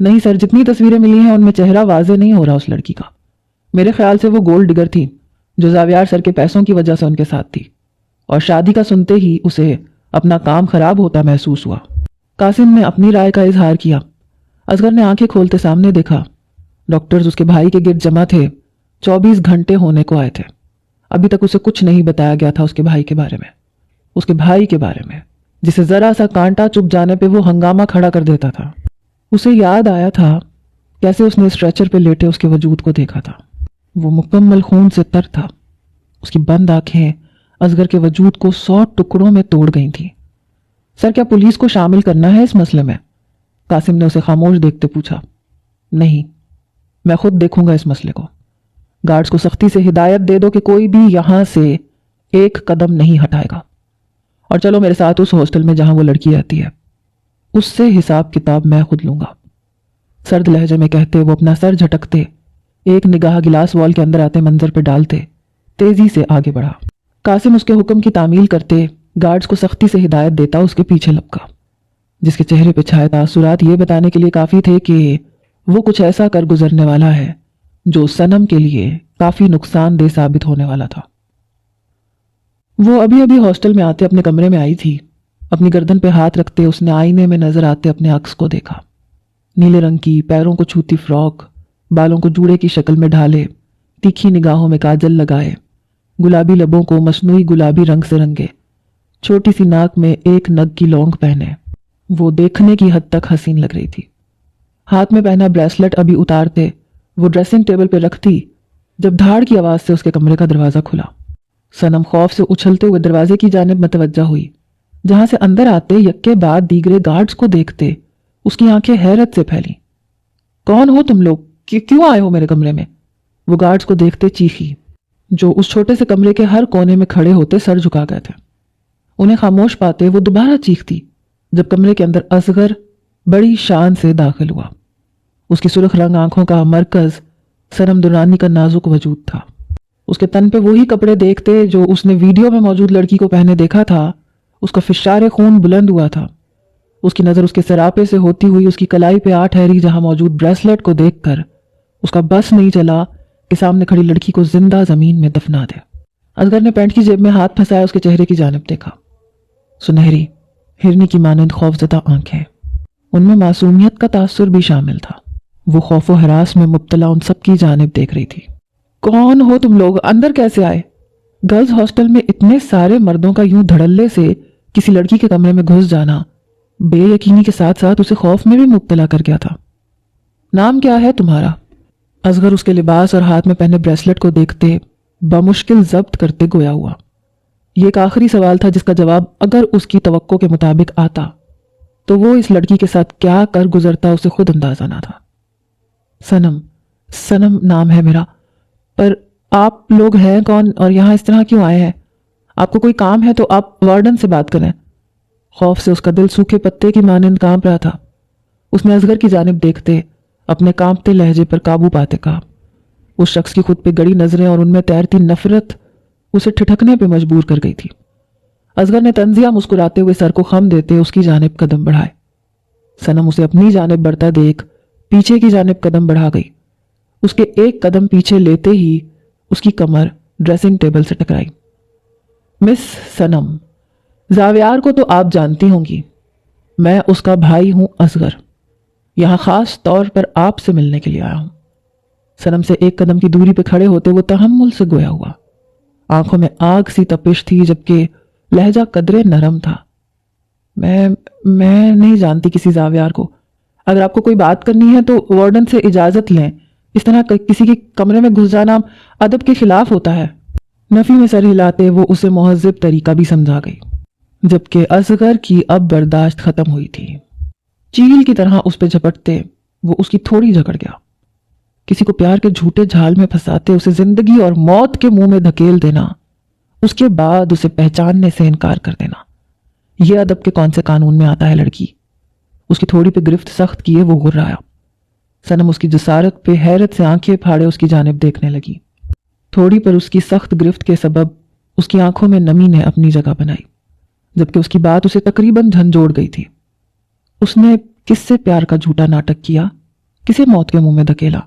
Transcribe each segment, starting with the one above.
نہیں سر، جتنی تصویریں ملی ہیں ان میں چہرہ واضح نہیں ہو رہا اس لڑکی کا. میرے خیال سے وہ گولڈ ڈگر تھی جو زاویار سر کے پیسوں کی وجہ سے ان کے ساتھ تھی، اور شادی کا سنتے ہی اسے اپنا کام خراب ہوتا محسوس ہوا. قاسم نے اپنی رائے کا اظہار کیا. اصغر نے آنکھیں کھولتے سامنے دیکھا. ڈاکٹرز اس کے بھائی کے گرد جمع تھے. 24 گھنٹے ہونے کو آئے تھے. ابھی تک اسے کچھ نہیں بتایا گیا تھا اس کے بھائی کے بارے میں، اس کے بھائی کے بارے میں جسے ذرا سا کانٹا چپ جانے پہ وہ ہنگامہ کھڑا کر دیتا تھا. اسے یاد آیا تھا کیسے اس نے اسٹریچر پہ لیٹے اس کے وجود کو دیکھا تھا. وہ مکمل خون سے تر تھا. اس کی بند آنکھیں اصغر کے وجود کو 100 ٹکڑوں میں توڑ گئی تھیں. سر، کیا پولیس کو شامل کرنا ہے اس مسئلے میں؟ قاسم نے اسے خاموش دیکھتے پوچھا. نہیں، میں خود دیکھوں گا اس مسئلے کو. گارڈز کو سختی سے ہدایت دے دو کہ کوئی بھی یہاں سے ایک قدم نہیں ہٹائے گا، اور چلو میرے ساتھ اس ہاسٹل میں جہاں وہ لڑکی رہتی ہے. اس سے حساب کتاب میں خود لوں گا. سرد لہجے میں کہتے وہ اپنا سر جھٹکتے، ایک نگاہ گلاس وال کے اندر آتے منظر پہ ڈالتے، تیزی سے آگے بڑھا. قاسم اس کے حکم کی تعمیل کرتے گارڈز کو سختی سے ہدایت دیتا اس کے پیچھے لپکا، جس کے چہرے پہ چھائے تاثرات یہ بتانے کے لیے کافی تھے کہ وہ کچھ ایسا کر گزرنے والا ہے جو صنم کے لیے کافی نقصان دہ ثابت ہونے والا تھا. وہ ابھی ابھی ہاسٹل میں آتے اپنے کمرے میں آئی تھی. اپنی گردن پہ ہاتھ رکھتے اس نے آئینے میں نظر آتے اپنے عکس کو دیکھا. نیلے رنگ کی پیروں کو چھوتی فراک، بالوں کو جوڑے کی شکل میں ڈھالے، تیکھی نگاہوں میں کاجل لگائے، گلابی لبوں کو مصنوعی گلابی رنگ سے رنگے، چھوٹی سی ناک میں ایک نگ کی لونگ پہنے. وہ دیکھنے کی حد تک حسین لگ رہی تھی. ہاتھ میں پہنا بریسلٹ ابھی اتارتے وہ ڈریسنگ ٹیبل پہ رکھتی جب دھاڑ کی آواز سے اس کے کمرے کا دروازہ کھلا. صنم خوف سے اچھلتے ہوئے دروازے کی جانب متوجہ ہوئی، جہاں سے اندر آتے یکے بعد دیگرے گارڈز کو دیکھتے اس کی آنکھیں حیرت سے پھیلی. کون ہو تم لوگ؟ کیوں آئے ہو میرے کمرے میں؟ وہ گارڈز کو دیکھتے چیخی، جو اس چھوٹے سے کمرے کے ہر کونے میں کھڑے ہوتے سر جھکا گئے تھے. انہیں خاموش پاتے وہ دوبارہ چیختی جب کمرے کے اندر اصغر بڑی شان سے داخل ہوا. اس کی سرخ رنگ آنکھوں کا مرکز صنم درانی کا نازک وجود تھا. اس کے تن پہ وہی کپڑے دیکھتے جو اس نے ویڈیو میں موجود لڑکی کو پہنے دیکھا تھا. اس کا فشار خون بلند ہوا تھا. اس کی نظر اس کے سراپے سے ہوتی ہوئی اس کی کلائی پہ آ ٹھہری جہاں موجود بریسلٹ کو دیکھ کر اس کا بس نہیں چلا کہ سامنے کھڑی لڑکی کو زندہ زمین میں دفنا دے. اصغر نے پینٹ کی جیب میں ہاتھ پھنسایا اس کے چہرے کی جانب دیکھا. سنہری ہرنی کی مانند خوفزدہ آنکھیں، ان میں معصومیت کا تاثر بھی شامل تھا. وہ خوف و ہراس میں مبتلا ان سب کی جانب دیکھ رہی تھی. کون ہو تم لوگ؟ اندر کیسے آئے؟ گرلز ہاسٹل میں اتنے سارے مردوں کا یوں دھڑلے سے کسی لڑکی کے کمرے میں گھس جانا بے یقینی کے ساتھ ساتھ اسے خوف میں بھی مبتلا کر گیا تھا. نام کیا ہے تمہارا؟ اصغر اس کے لباس اور ہاتھ میں پہنے بریسلٹ کو دیکھتے بمشکل ضبط کرتے گویا ہوا. یہ ایک آخری سوال تھا جس کا جواب اگر اس کی توقع کے مطابق آتا تو وہ اس لڑکی کے ساتھ کیا کر گزرتا اسے خود اندازہ نہ تھا. سنم نام ہے میرا، پر آپ لوگ ہیں کون اور یہاں اس طرح کیوں آئے ہیں؟ آپ کو کوئی کام ہے تو آپ وارڈن سے بات کریں. خوف سے اس کا دل سوکھے پتے کی مانند کانپ رہا تھا. اس نے اصغر کی جانب دیکھتے اپنے کانپتے لہجے پر قابو پاتے کہا. اس شخص کی خود پہ گڑی نظریں اور ان میں تیرتی نفرت اسے ٹھٹکنے پہ مجبور کر گئی تھی. اصغر نے طنزیہ مسکراتے ہوئے سر کو خم دیتے اس کی جانب قدم بڑھائے. صنم اسے اپنی جانب بڑھتا دیکھ پیچھے کی جانب قدم بڑھا گئی. اس کے ایک قدم پیچھے لیتے ہی اس کی کمر ڈریسنگ ٹیبل سے ٹکرائی. مس صنم، زاویار کو تو آپ جانتی ہوں گی، میں اس کا بھائی ہوں اصغر. یہاں خاص طور پر آپ سے ملنے کے لیے آیا ہوں. صنم سے ایک قدم کی دوری پہ کھڑے ہوتے وہ تحمل سے گویا ہوا. آنکھوں میں آگ سی تپش تھی جبکہ لہجہ قدرے نرم تھا. میں نہیں جانتی کسی زاویار کو. اگر آپ کو کوئی بات کرنی ہے تو وارڈن سے اجازت لیں. اس طرح کسی کے کمرے میں گھس جانا ادب کے خلاف ہوتا ہے. نفی میں سر ہلاتے وہ اسے مہذب طریقہ بھی سمجھا گئی، جبکہ اصغر کی اب برداشت ختم ہوئی تھی. چیل کی طرح اس پہ جھپٹتے وہ اس کی تھوڑی جکڑ گیا. کسی کو پیار کے جھوٹے جھال میں پھنساتے اسے زندگی اور موت کے منہ میں دھکیل دینا، اس کے بعد اسے پہچاننے سے انکار کر دینا، یہ ادب کے کون سے قانون میں آتا ہے لڑکی؟ اس کی تھوڑی پہ گرفت سخت کیے وہ غرایا. صنم اس کی جسارت پہ حیرت سے آنکھیں پھاڑے اس کی جانب دیکھنے لگی. تھوڑی پر اس کی سخت گرفت کے سبب اس کی آنکھوں میں نمی نے اپنی جگہ بنائی، جبکہ اس کی بات اسے تقریباً جھنجھوڑ گئی تھی. اس نے کس سے پیار کا جھوٹا ناٹک کیا کسے موت کے منہ میں دھکیلا؟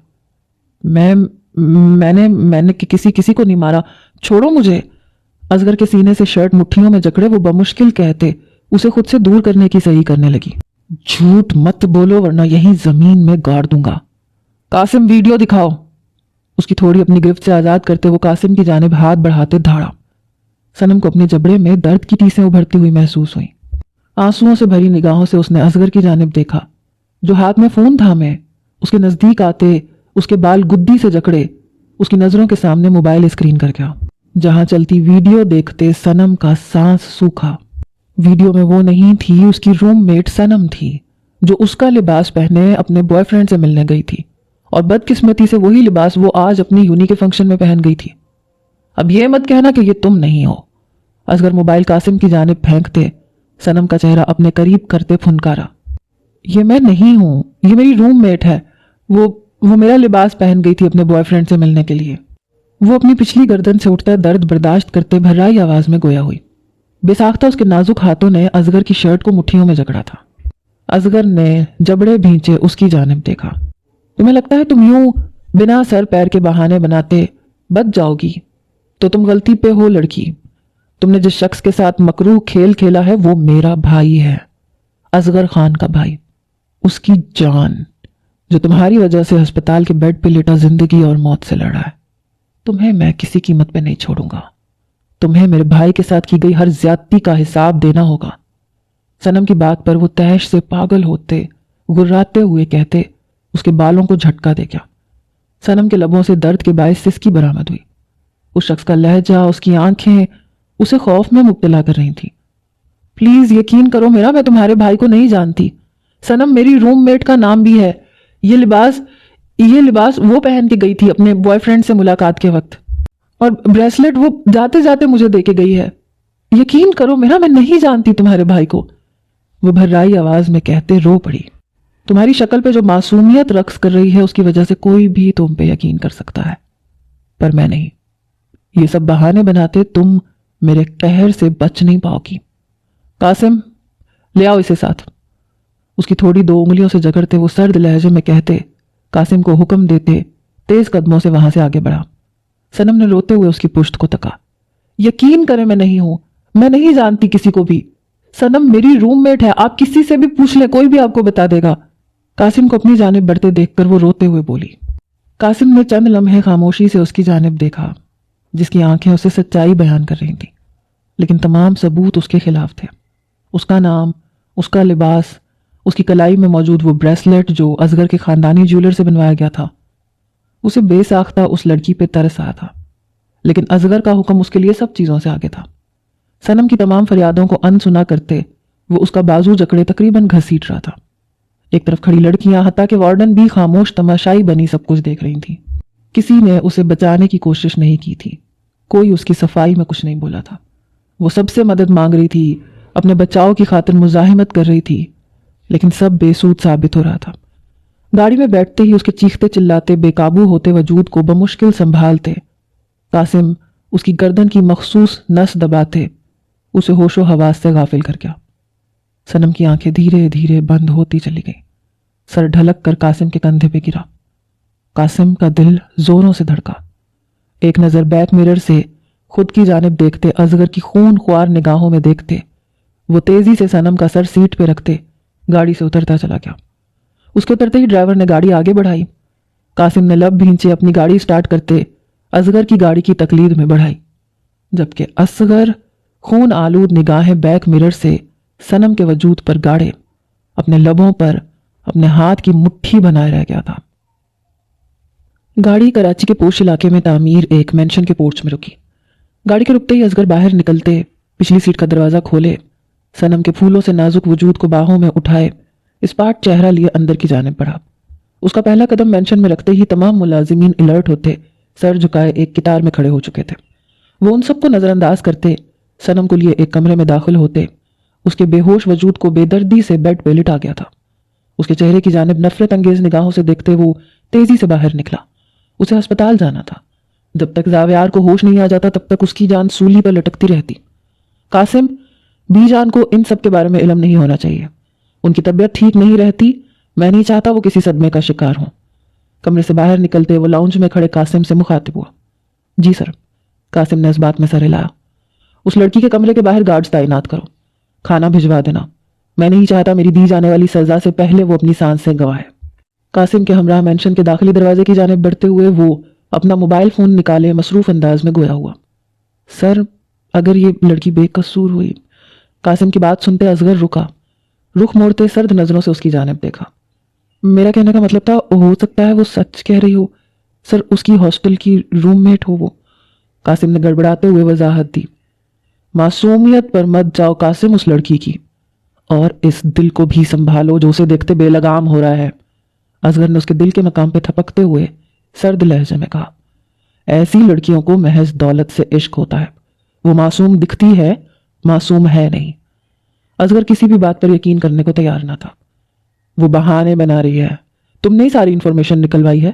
میں نے کسی کو نہیں مارا، چھوڑو مجھے۔ اصغر کے سینے سے شرٹ مٹھیوں میں جکڑے وہ بمشکل کہتے اسے خود سے دور کرنے کی صحیح کرنے لگی۔ جھوٹ مت بولو ورنہ یہیں زمین میں گاڑ دوں گا۔ قاسم ویڈیو دکھاؤ۔ اس کی تھوڑی اپنی گرفت سے آزاد کرتے وہ قاسم کی جانب ہاتھ بڑھاتے دھاڑا۔ صنم کو اپنے جبڑے میں درد کی ٹیسیں ابھرتی ہوئی محسوس ہوئیں۔ آنسوؤں سے بھری نگاہوں سے اس نے اصغر کی جانب دیکھا جو ہاتھ میں فون تھامے اس کے نزدیک آتے اس کے بال گدی سے جکڑے اس کی نظروں کے سامنے موبائل اسکرین کر گیا۔ جہاں چلتی ویڈیو دیکھتے صنم کا سانس سوکھا۔ ویڈیو میں وہ نہیں تھی، اس کی روم میٹ صنم تھی جو اس کا لباس پہنے اپنے بوائے فرینڈ سے ملنے گئی تھی، اور بدقسمتی سے وہی لباس وہ آج اپنی یونی کے فنکشن میں پہن گئی تھی۔ اب یہ مت کہنا کہ یہ تم نہیں ہو۔ اصغر موبائل قاسم کی جانب پھینکتے صنم کا چہرہ اپنے قریب کرتے پھنکارا۔ یہ میں نہیں ہوں، یہ میری روم میٹ ہے، وہ میرا لباس پہن گئی تھی اپنے بوائے فرینڈ سے ملنے کے لیے۔ وہ اپنی پچھلی گردن سے اٹھتا درد برداشت کرتے بھرائی آواز میں گویا ہوئی۔ بے ساختہ اس کے نازک ہاتھوں نے اصغر کی شرٹ کو مٹھیوں میں جکڑا تھا۔ اصغر نے جبڑے بھینچے اس کی جانب دیکھا۔ تمہیں لگتا ہے تم یوں بنا سر پیر کے بہانے بناتے بچ جاؤ گی تو تم غلطی پہ ہو لڑکی۔ تم نے جس شخص کے ساتھ مکروہ کھیل کھیلا ہے وہ میرا بھائی ہے، اصغر خان کا بھائی، اس کی جان جو تمہاری وجہ سے ہسپتال کے بیڈ پہ لیٹا زندگی اور موت سے لڑا ہے۔ تمہیں میں کسی قیمت پہ نہیں چھوڑوں گا۔ تمہیں میرے بھائی کے ساتھ کی گئی ہر زیادتی کا حساب دینا ہوگا۔ صنم کی بات پر وہ تحش سے پاگل ہوتے گراتے ہوئے کہتے اس کے بالوں کو جھٹکا دے گیا۔ صنم کے لبوں سے درد کے باعث سسکی برآمد ہوئی۔ اس شخص کا لہجہ، اس کی آنکھیں اسے خوف میں مبتلا کر رہی تھیں۔ پلیز یقین کرو میرا، میں تمہارے بھائی کو نہیں جانتی۔ صنم میری روم میٹ کا نام بھی ہے۔ یہ لباس وہ پہن کے گئی تھی اپنے بوائے فرینڈ سے ملاقات کے وقت، اور بریسلٹ وہ جاتے جاتے مجھے دے کے گئی ہے۔ یقین کرو میرا، میں نہیں جانتی تمہارے بھائی کو۔ وہ بھرائی آواز میں کہتے رو پڑی۔ تمہاری شکل پہ جو معصومیت رقص کر رہی ہے اس کی وجہ سے کوئی بھی تم پہ یقین کر سکتا ہے، پر میں نہیں۔ یہ سب بہانے بناتے تم میرے قہر سے بچ نہیں پاؤ گی۔ قاسم لے آؤ اسے ساتھ۔ اس کی تھوڑی دو انگلیوں سے جگڑتے وہ سرد لہجے میں کہتے، قاسم کو حکم دیتے تیز قدموں سے وہاں سے آگے بڑھا۔ صنم نے روتے ہوئے اس کی پشت کو تکا۔ یقین کریں میں نہیں ہوں، میں نہیں جانتی کسی کو بھی۔ صنم میری روم میٹ ہے، آپ کسی سے بھی پوچھ لیں، کوئی بھی آپ کو بتا دے گا۔ قاسم کو اپنی جانب بڑھتے دیکھ کر وہ روتے ہوئے بولی۔ قاسم نے چند لمحے خاموشی سے اس کی جانب دیکھا جس کی آنکھیں اسے سچائی بیان کر رہی تھیں، لیکن تمام ثبوت اس کے خلاف تھے۔ اس کا نام، اس کا لباس، اس کی کلائی میں موجود وہ بریسلٹ جو اصغر کے خاندانی جیولر سے بنوایا گیا تھا۔ اسے بے ساختہ اس لڑکی پہ ترس آیا تھا، لیکن اصغر کا حکم اس کے لیے سب چیزوں سے آگے تھا۔ صنم کی تمام فریادوں کو سنا کرتے وہ اس کا بازو جکڑے تقریباً گھسیٹ رہا تھا۔ ایک طرف کھڑی لڑکیاں، حتیٰ کہ وارڈن بھی خاموش تماشائی بنی سب کچھ دیکھ رہی تھیں۔ کسی نے اسے بچانے کی کوشش نہیں کی تھی، کوئی اس کی صفائی میں کچھ نہیں بولا تھا۔ وہ سب سے مدد مانگ رہی تھی، اپنے بچاؤ کی خاطر مزاحمت کر رہی تھی، لیکن سب بے سود ثابت ہو رہا تھا۔ گاڑی میں بیٹھتے ہی اس کے چیختے چلاتے بے قابو ہوتے وجود کو بمشکل سنبھالتے قاسم اس کی گردن کی مخصوص نس دباتے اسے ہوش و حواس سے غافل کر گیا۔ صنم کی آنکھیں دھیرے دھیرے بند ہوتی چلی گئیں۔ سر ڈھلک کر قاسم کے کندھے پہ گرا۔ قاسم کا دل زوروں سے دھڑکا۔ ایک نظر بیک مرر سے خود کی جانب دیکھتے، اصغر کی خون خوار نگاہوں میں دیکھتے وہ تیزی سے صنم کا سر سیٹ پہ رکھتے گاڑی سے اترتا چلا گیا۔ اس کے اترتے ہی ڈرائیور نے گاڑی آگے بڑھائی۔ قاسم نے لب بھینچے اپنی گاڑی سٹارٹ کرتے اصغر کی گاڑی کی تقلید میں بڑھائی، جبکہ اصغر خون آلود نگاہیں بیک مرر سے صنم کے وجود پر گاڑے اپنے لبوں پر اپنے ہاتھ کی مٹھی بنائے رہ گیا تھا۔ گاڑی کراچی کے پوش علاقے میں تعمیر ایک مینشن کے پورچ میں رکی۔ گاڑی کے رکتے ہی اصغر باہر نکلتے پچھلی سیٹ کا دروازہ کھولے، صنم کے پھولوں سے نازک وجود کو باہوں میں اٹھائے اسپاٹ چہرہ لیے اندر کی جانب بڑھا۔ اس کا پہلا قدم مینشن میں رکھتے ہی تمام ملازمین الرٹ ہوتے سر جھکائے ایک قطار میں کھڑے ہو چکے تھے۔ وہ ان سب کو نظر انداز کرتے صنم کو لیے ایک کمرے میں داخل ہوتے۔ اس کے بے ہوش وجود کو بے دردی سے بیڈ پہ لٹا گیا تھا۔ اس کے چہرے کی جانب نفرت انگیز نگاہوں سے دیکھتے وہ تیزی سے باہر نکلا۔ اسے ہسپتال جانا تھا۔ جب تک زاویار کو ہوش نہیں آ جاتا تب تک اس کی جان سولی پر لٹکتی رہتی۔ قاسم بی جان کو ان سب کے بارے میں علم نہیں ہونا چاہیے۔ ان کی طبیعت ٹھیک نہیں رہتی میں نہیں چاہتا وہ کسی صدمے کا شکار ہوں۔ کمرے سے باہر نکلتے وہ لاؤنج میں کھڑے قاسم سے مخاطب ہوا۔ جی سر، قاسم نے اس بات میں سر ہلایا۔ اس لڑکی کے کمرے کے باہر گارڈز تعینات کرو، کھانا بھجوا دینا، میں نہیں چاہتا میری دی جانے والی سزا سے پہلے وہ اپنی سانس سے گنوائے۔ قاسم کے ہمراہ مینشن کے داخلی دروازے کی جانب بڑھتے ہوئے وہ اپنا موبائل فون نکالے مصروف انداز میں گویا ہوا۔ سر، اگر یہ لڑکی بے قصور ہوئی۔ قاسم کی بات سنتے اصغر رکا، رخ موڑتے سرد نظروں سے اس کی جانب دیکھا۔ میرا کہنے کا مطلب تھا ہو سکتا ہے وہ سچ کہہ رہی ہو سر، اس کی ہاسٹل کی روم میٹ ہو وہ۔ قاسم نے گڑبڑاتے ہوئے وضاحت دی۔ معصومیت پر مت جاؤ قاسم اس لڑکی کی، اور اس دل کو بھی سنبھالو جو اسے دیکھتے بے لگام ہو رہا ہے۔ اصغر نے اس کے دل کے مقام پہ تھپکتے ہوئے سرد لہجے میں کہا، ایسی لڑکیوں کو محض دولت سے عشق ہوتا ہے، وہ معصوم دکھتی ہے، معصوم ہے نہیں۔ اصغر کسی بھی بات پر یقین کرنے کو تیار نہ تھا۔ وہ بہانے بنا رہی ہے، تم نے ساری انفارمیشن نکلوائی ہے؟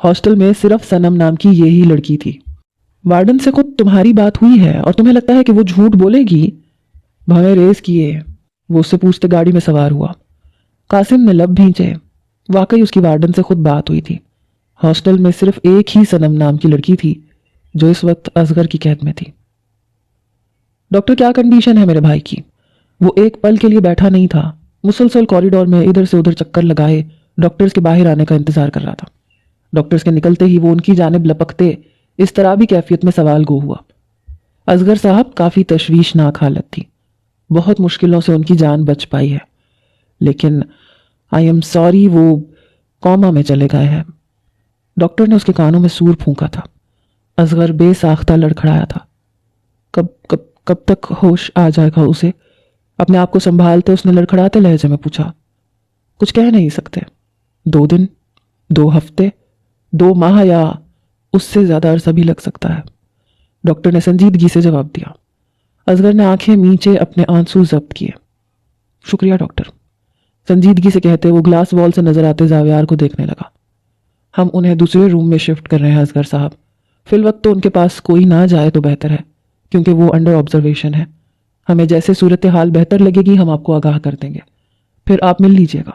ہاسٹل میں صرف صنم نام کی یہی لڑکی تھی، وارڈن سے خود تمہاری بات ہوئی ہے اور تمہیں لگتا ہے کہ وہ جھوٹ بولے گی؟ بھویں ریز کیے، وہ اس سے پوچھتے گاڑی میں سوار ہوا۔ قاسم نے لب بھینچے، واقعی اس کی وارڈن سے خود بات ہوئی تھی۔ ہاسٹل میں صرف ایک ہی صنم نام کی لڑکی تھی جو اس وقت اصغر کی قید میں تھی۔ ڈاکٹر، کیا کنڈیشن ہے میرے بھائی کی؟ وہ ایک پل کے لیے بیٹھا نہیں تھا، مسلسل کوریڈور میں ادھر سے ادھر چکر لگائے ڈاکٹرز کے باہر آنے کا انتظار کر رہا تھا۔ ڈاکٹرز کے نکلتے ہی وہ ان کی جانب لپکتے اس طرح بھی کیفیت میں سوال گو ہوا۔ اصغر صاحب، کافی تشویشناک حالت تھی، بہت مشکلوں سے ان کی جان بچ پائی ہے، لیکن آئی ایم سوری وہ کوما میں چلے گئے ہیں۔ ڈاکٹر نے اس کے کانوں میں سور پھونکا تھا۔ اصغر بے ساختہ لڑکھڑایا تھا۔ کب تک ہوش آ جائے گا اسے؟ اپنے آپ کو سنبھالتے اس نے لڑکھڑاتے لہجے میں پوچھا۔ کچھ کہہ نہیں سکتے، 2 دن، 2 ہفتے، 2 ماہ یا اس سے زیادہ عرصہ بھی لگ سکتا ہے، ڈاکٹر نے سنجیدگی سے جواب دیا۔ اصغر نے آنکھیں میچے اپنے آنسو ضبط کیے۔ شکریہ ڈاکٹر، سنجیدگی سے کہتے وہ گلاس وال سے نظر آتے زاویار کو دیکھنے لگا۔ ہم انہیں دوسرے روم میں شفٹ کر رہے ہیں اصغر صاحب، فی الوقت تو ان کے پاس کوئی نہ جائے تو بہتر ہے، کیونکہ وہ انڈر آبزرویشن ہے۔ ہمیں جیسے صورتحال بہتر لگے گی ہم آپ کو آگاہ کر دیں گے، پھر آپ مل لیجئے گا۔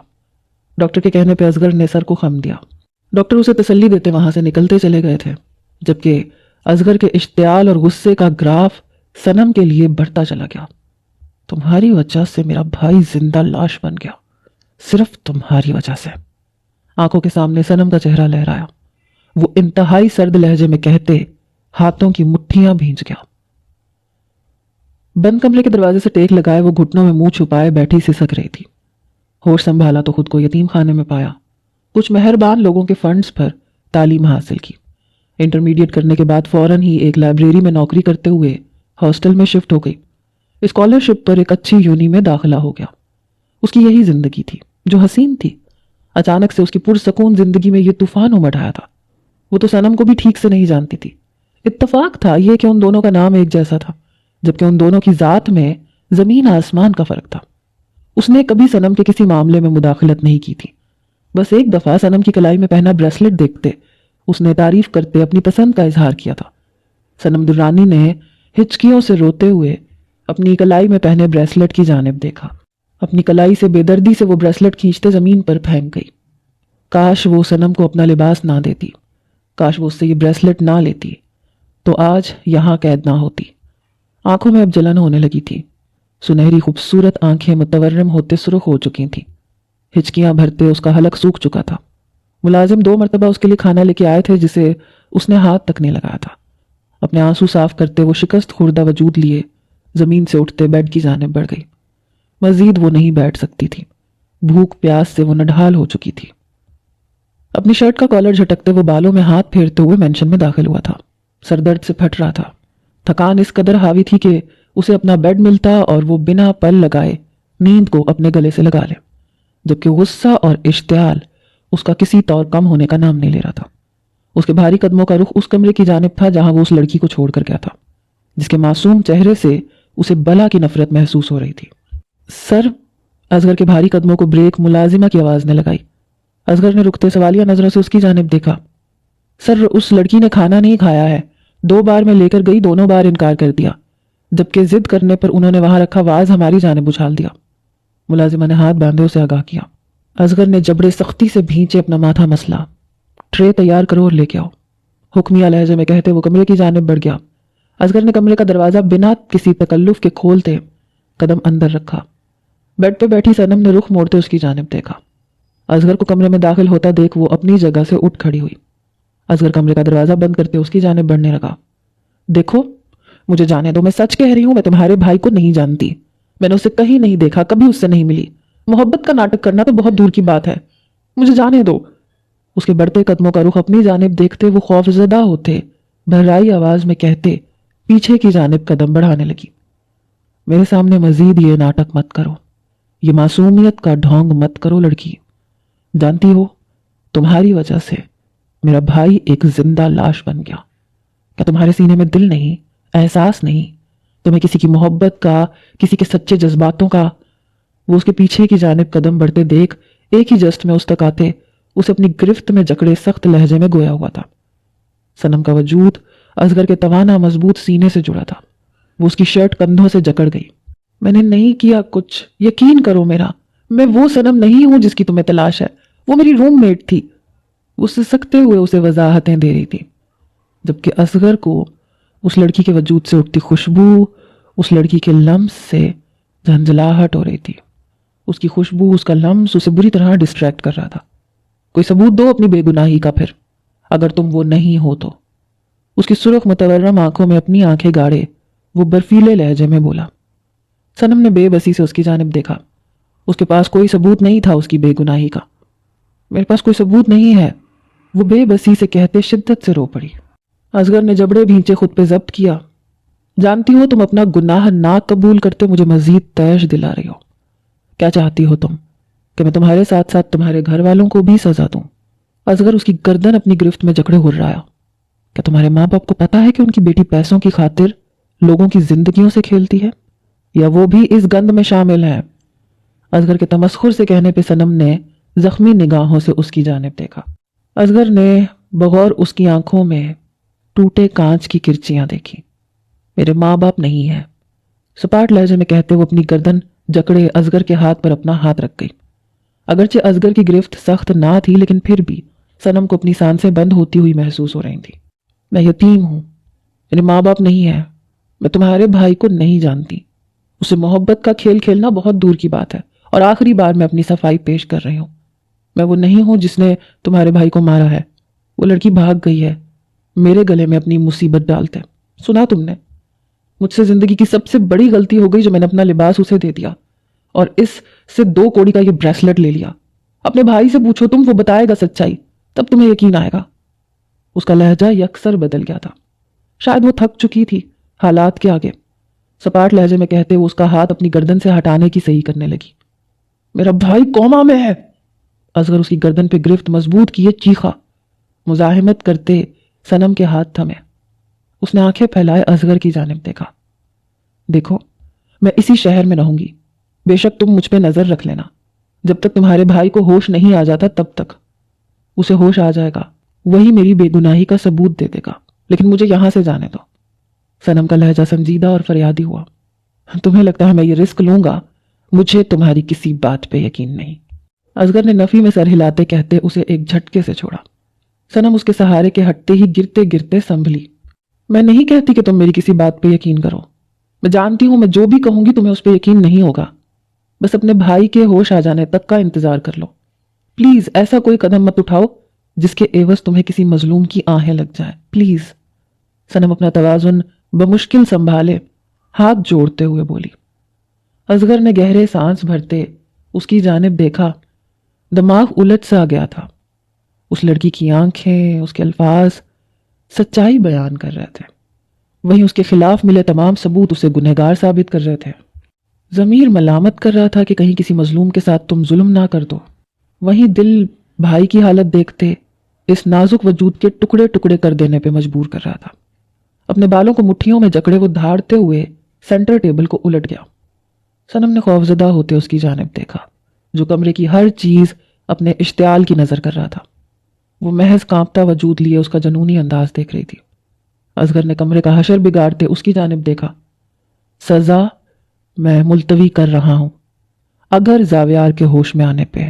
ڈاکٹر کے کہنے پہ اصغر نے سر کو خم دیا۔ ڈاکٹر اسے تسلی دیتے وہاں سے نکلتے چلے گئے تھے، جبکہ اصغر کے اشتعال اور غصے کا گراف صنم کے لیے بڑھتا چلا گیا۔ تمہاری وجہ سے میرا بھائی زندہ لاش بن گیا، صرف تمہاری وجہ سے۔ آنکھوں کے سامنے صنم کا چہرہ لہرایا، وہ انتہائی سرد لہجے میں کہتے ہاتھوں کی مٹھیاں بھینچ گیا۔ بند کمرے کے دروازے سے ٹیک لگائے وہ گھٹنوں میں منہ چھپائے بیٹھی سسک رہی تھی۔ ہوش سنبھالا تو خود کو یتیم خانے میں پایا۔ کچھ مہربان لوگوں کے فنڈز پر تعلیم حاصل کی۔ انٹرمیڈیٹ کرنے کے بعد فوراً ہی ایک لائبریری میں نوکری کرتے ہوئے ہاسٹل میں شفٹ ہو گئی۔ اسکالرشپ پر ایک اچھی یونی میں داخلہ ہو گیا۔ اس کی یہی زندگی تھی جو حسین تھی۔ اچانک سے اس کی پرسکون زندگی میں یہ طوفان امڑ آیا تھا۔ وہ تو صنم کو بھی ٹھیک سے نہیں جانتی تھی۔ اتفاق تھا یہ کہ ان دونوں کا نام ایک جیسا تھا، جبکہ ان دونوں کی ذات میں زمین آسمان کا فرق تھا۔ اس نے کبھی صنم کے کسی معاملے میں مداخلت نہیں کی تھی۔ بس ایک دفعہ صنم کی کلائی میں پہنا بریسلٹ دیکھتے اس نے تعریف کرتے اپنی پسند کا اظہار کیا تھا۔ صنم درانی نے ہچکیوں سے روتے ہوئے اپنی کلائی میں پہنے بریسلٹ کی جانب دیکھا۔ اپنی کلائی سے بے دردی سے وہ بریسلٹ کھینچتے زمین پر پھینک گئی۔ کاش وہ صنم کو اپنا لباس نہ دیتی، کاش وہ اس سے یہ بریسلٹ نہ لیتی، تو آج یہاں قید نہ ہوتی۔ آنکھوں میں اب جلن ہونے لگی تھی۔ سنہری خوبصورت آنکھیں متورم ہوتے سرخ ہو چکی تھیں۔ ہچکیاں بھرتے اس کا حلق سوکھ چکا تھا۔ ملازم 2 مرتبہ اس کے لیے کھانا لے کے آئے تھے جسے اس نے ہاتھ تک نہیں لگایا تھا۔ اپنے آنسو صاف کرتے وہ شکست خوردہ وجود لیے زمین سے اٹھتے بیڈ کی جانب بڑھ گئی۔ مزید وہ نہیں بیٹھ سکتی تھی، بھوک پیاس سے وہ نڈھال ہو چکی تھی۔ اپنی شرٹ کا کالر جھٹکتے وہ بالوں میں ہاتھ پھیرتے ہوئے مینشن میں داخل ہوا تھا۔ سر درد سے پھٹ رہا تھا۔ تھکان اس قدر حاوی تھی کہ اسے اپنا بیڈ ملتا اور وہ بنا پل لگائے نیند کو اپنے گلے سے لگا لے، جبکہ غصہ اور اشتعال اس کا کسی طور کم ہونے کا نام نہیں لے رہا تھا۔ اس کے بھاری قدموں کا رخ اس کمرے کی جانب تھا جہاں وہ اس لڑکی کو چھوڑ کر گیا تھا، جس کے معصوم چہرے سے اسے بلا کی نفرت محسوس ہو رہی تھی۔ سر، اصغر کے بھاری قدموں کو بریک ملازمہ کی آواز نے لگائی۔ اصغر نے رکتے سوالیہ نظروں سے اس کی جانب دیکھا۔ سر، اس لڑکی نے کھانا نہیں کھایا ہے، 2 بار میں لے کر گئی، دونوں بار انکار کر دیا، جبکہ ضد کرنے پر انہوں نے وہاں رکھا واز ہماری جانب اچھال دیا۔ ملازمہ نے ہاتھ باندھے اسے آگاہ کیا۔ اصغر نے جبڑے سختی سے بھینچے اپنا ماتھا مسلا۔ ٹرے تیار کرو اور لے کے آؤ، حکمیہ لہجے میں کہتے وہ کمرے کی جانب بڑھ گیا۔ اصغر نے کمرے کا دروازہ بنا کسی تکلف کے کھولتے قدم اندر رکھا۔ بیڈ پہ بیٹھی صنم نے رخ موڑتے اس کی جانب دیکھا۔ اصغر کو کمرے میں داخل ہوتا دیکھ وہ اپنی جگہ سے اٹھ کھڑی ہوئی۔ اصغر کمرے کا دروازہ بند کرتے اس کی جانب بڑھنے لگا۔ دیکھو مجھے جانے دو، میں سچ کہہ رہی ہوں، میں تمہارے بھائی کو نہیں جانتی، میں نے اسے کہیں نہیں دیکھا، کبھی اس سے نہیں ملی۔ محبت کا ناٹک کرنا تو بہت دور کی بات ہے، مجھے جانے دو۔ اس کے بڑھتے قدموں کا رخ اپنی جانب دیکھتے وہ خوف زدہ ہوتے بھرائی آواز میں کہتے پیچھے کی جانب قدم بڑھانے لگی۔ میرے سامنے مزید یہ ناٹک مت کرو، یہ معصومیت کا ڈھونگ مت کرو لڑکی۔ جانتی ہو تمہاری وجہ سے میرا بھائی ایک زندہ لاش بن گیا۔ کیا تمہارے سینے میں دل نہیں، احساس نہیں؟ تمہیں کسی کی محبت کا، کسی کے سچے جذباتوں کا؟ وہ اس کے پیچھے کی جانب قدم بڑھتے دیکھ ایک ہی جسٹ میں اس تک آتے اسے اپنی گرفت میں جکڑے سخت لہجے میں گویا ہوا تھا۔ صنم کا وجود اصغر کے توانا مضبوط سینے سے جڑا تھا۔ وہ اس کی شرٹ کندھوں سے جکڑ گئی۔ میں نے نہیں کیا کچھ، یقین کرو میرا، میں وہ صنم نہیں ہوں جس کی تمہیں تلاش ہے، وہ میری روم میٹ تھی۔ وہ سسکتے ہوئے اسے وضاحتیں دے رہی تھی، جبکہ اصغر کو اس لڑکی کے وجود سے اٹھتی خوشبو، اس لڑکی کے لمس سے جھنجھلاہٹ ہو رہی تھی۔ اس کی خوشبو، اس کا لمس اسے بری طرح ڈسٹریکٹ کر رہا تھا۔ کوئی ثبوت دو اپنی بے گناہی کا پھر، اگر تم وہ نہیں ہو تو۔ اس کی سرخ متورم آنکھوں میں اپنی آنکھیں گاڑے وہ برفیلے لہجے میں بولا۔ صنم نے بے بسی سے اس کی جانب دیکھا۔ اس کے پاس کوئی ثبوت نہیں تھا اس کی بے گناہی کا۔ میرے پاس کوئی ثبوت نہیں ہے، وہ بے بسی سے کہتے شدت سے رو پڑی۔ اصغر نے جبڑے بھینچے خود پہ ضبط کیا۔ جانتی ہو تم اپنا گناہ نہ قبول کرتے مجھے مزید تیش دلا رہی ہو۔ کیا چاہتی ہو تم کہ میں تمہارے ساتھ ساتھ تمہارے گھر والوں کو بھی سزا دوں؟ اصغر اس کی گردن اپنی گرفت میں جکڑے ہررایا۔ کیا تمہارے ماں باپ کو پتا ہے کہ ان کی بیٹی پیسوں کی خاطر لوگوں کی زندگیوں سے کھیلتی ہے، یا وہ بھی اس گند میں شامل ہے؟ اصغر کے تمسخر سے کہنے پہ صنم نے زخمی نگاہوں سے اس کی جانب دیکھا۔ اصغر نے بغور اس کی آنکھوں میں ٹوٹے کانچ کی کرچیاں دیکھی۔ میرے ماں باپ نہیں ہیں، سپاٹ لہجے میں کہتے وہ اپنی گردن جکڑے اصغر کے ہاتھ پر اپنا ہاتھ رکھ گئی۔ اگرچہ اصغر کی گرفت سخت نہ تھی لیکن پھر بھی صنم کو اپنی سانسیں بند ہوتی ہوئی محسوس ہو رہی تھی۔ میں یتیم ہوں، میرے ماں باپ نہیں ہیں، میں تمہارے بھائی کو نہیں جانتی، اسے محبت کا کھیل کھیلنا بہت دور کی بات ہے، اور آخری بار میں اپنی صفائی پیش کر رہی ہوں، میں وہ نہیں ہوں جس نے تمہارے بھائی کو مارا ہے۔ وہ لڑکی بھاگ گئی ہے، میرے گلے میں اپنی مصیبت ڈالتے۔ سنا تم نے؟ مجھ سے زندگی کی سب سے بڑی غلطی ہو گئی جو میں نے اپنا لباس اسے دے دیا اور اس سے 2 کوڑی کا یہ بریسلٹ لے لیا۔ اپنے بھائی سے پوچھو تم، وہ بتائے گا سچائی، تب تمہیں یقین آئے گا۔ اس کا لہجہ یکسر بدل گیا تھا، شاید وہ تھک چکی تھی حالات کے آگے۔ سپاٹ لہجے میں کہتے وہ اس کا ہاتھ اپنی گردن سے ہٹانے کی صحیح کرنے لگی۔ میرا بھائی کوما میں ہے۔ اصغر اس کی گردن پہ گرفت مضبوط کیے چیخا۔ مزاحمت کرتے صنم کے ہاتھ تھمے۔ اس نے آنکھیں پھیلائے اصغر کی جانب دیکھا۔ دیکھو میں اسی شہر میں رہوں گی، بے شک تم مجھ پہ نظر رکھ لینا، جب تک تمہارے بھائی کو ہوش نہیں آ جاتا تب تک۔ اسے ہوش آ جائے گا، وہی میری بے گناہی کا ثبوت دے دے گا، لیکن مجھے یہاں سے جانے دو۔ صنم کا لہجہ سنجیدہ اور فریادی ہوا۔ تمہیں لگتا ہے میں یہ رسک لوں گا؟ مجھے تمہاری کسی بات پہ یقین نہیں۔ اصغر نے نفی میں سر ہلاتے کہتے اسے ایک جھٹکے سے چھوڑا۔ صنم اس کے سہارے کے ہٹتے ہی گرتے گرتے سنبھلی۔ میں نہیں کہتی کہ تم میری کسی بات پہ یقین کرو، میں جانتی ہوں میں جو بھی کہوں گی تمہیں اس پہ یقین نہیں ہوگا، بس اپنے بھائی کے ہوش آ جانے تک کا انتظار کر لو۔ پلیز ایسا کوئی قدم مت اٹھاؤ جس کے عوض تمہیں کسی مظلوم کی آہیں لگ جائیں، پلیز۔ صنم اپنا توازن بمشکل سنبھالے ہاتھ جوڑتے ہوئے بولی۔ اصغر نے گہرے سانس بھرتے اس کی جانب دیکھا۔ دماغ الٹ سا گیا تھا۔ اس لڑکی کی آنکھیں، اس کے الفاظ سچائی بیان کر رہے تھے، وہیں اس کے خلاف ملے تمام ثبوت اسے گنہگار ثابت کر رہے تھے۔ ضمیر ملامت کر رہا تھا کہ کہیں کسی مظلوم کے ساتھ تم ظلم نہ کر دو، وہیں دل بھائی کی حالت دیکھتے اس نازک وجود کے ٹکڑے ٹکڑے کر دینے پہ مجبور کر رہا تھا۔ اپنے بالوں کو مٹھیوں میں جکڑے وہ دھاڑتے ہوئے سینٹر ٹیبل کو الٹ گیا۔ صنم نے خوفزدہ ہوتے اس کی جانب دیکھا، جو کمرے کی ہر چیز اپنے اشتعال کی نظر کر رہا تھا۔ وہ محض کانپتا وجود لیے اس کا جنونی انداز دیکھ رہی تھی۔ اصغر نے کمرے کا حشر بگاڑتے اس کی جانب دیکھا۔ سزا میں ملتوی کر رہا ہوں، اگر زاویار کے ہوش میں آنے پہ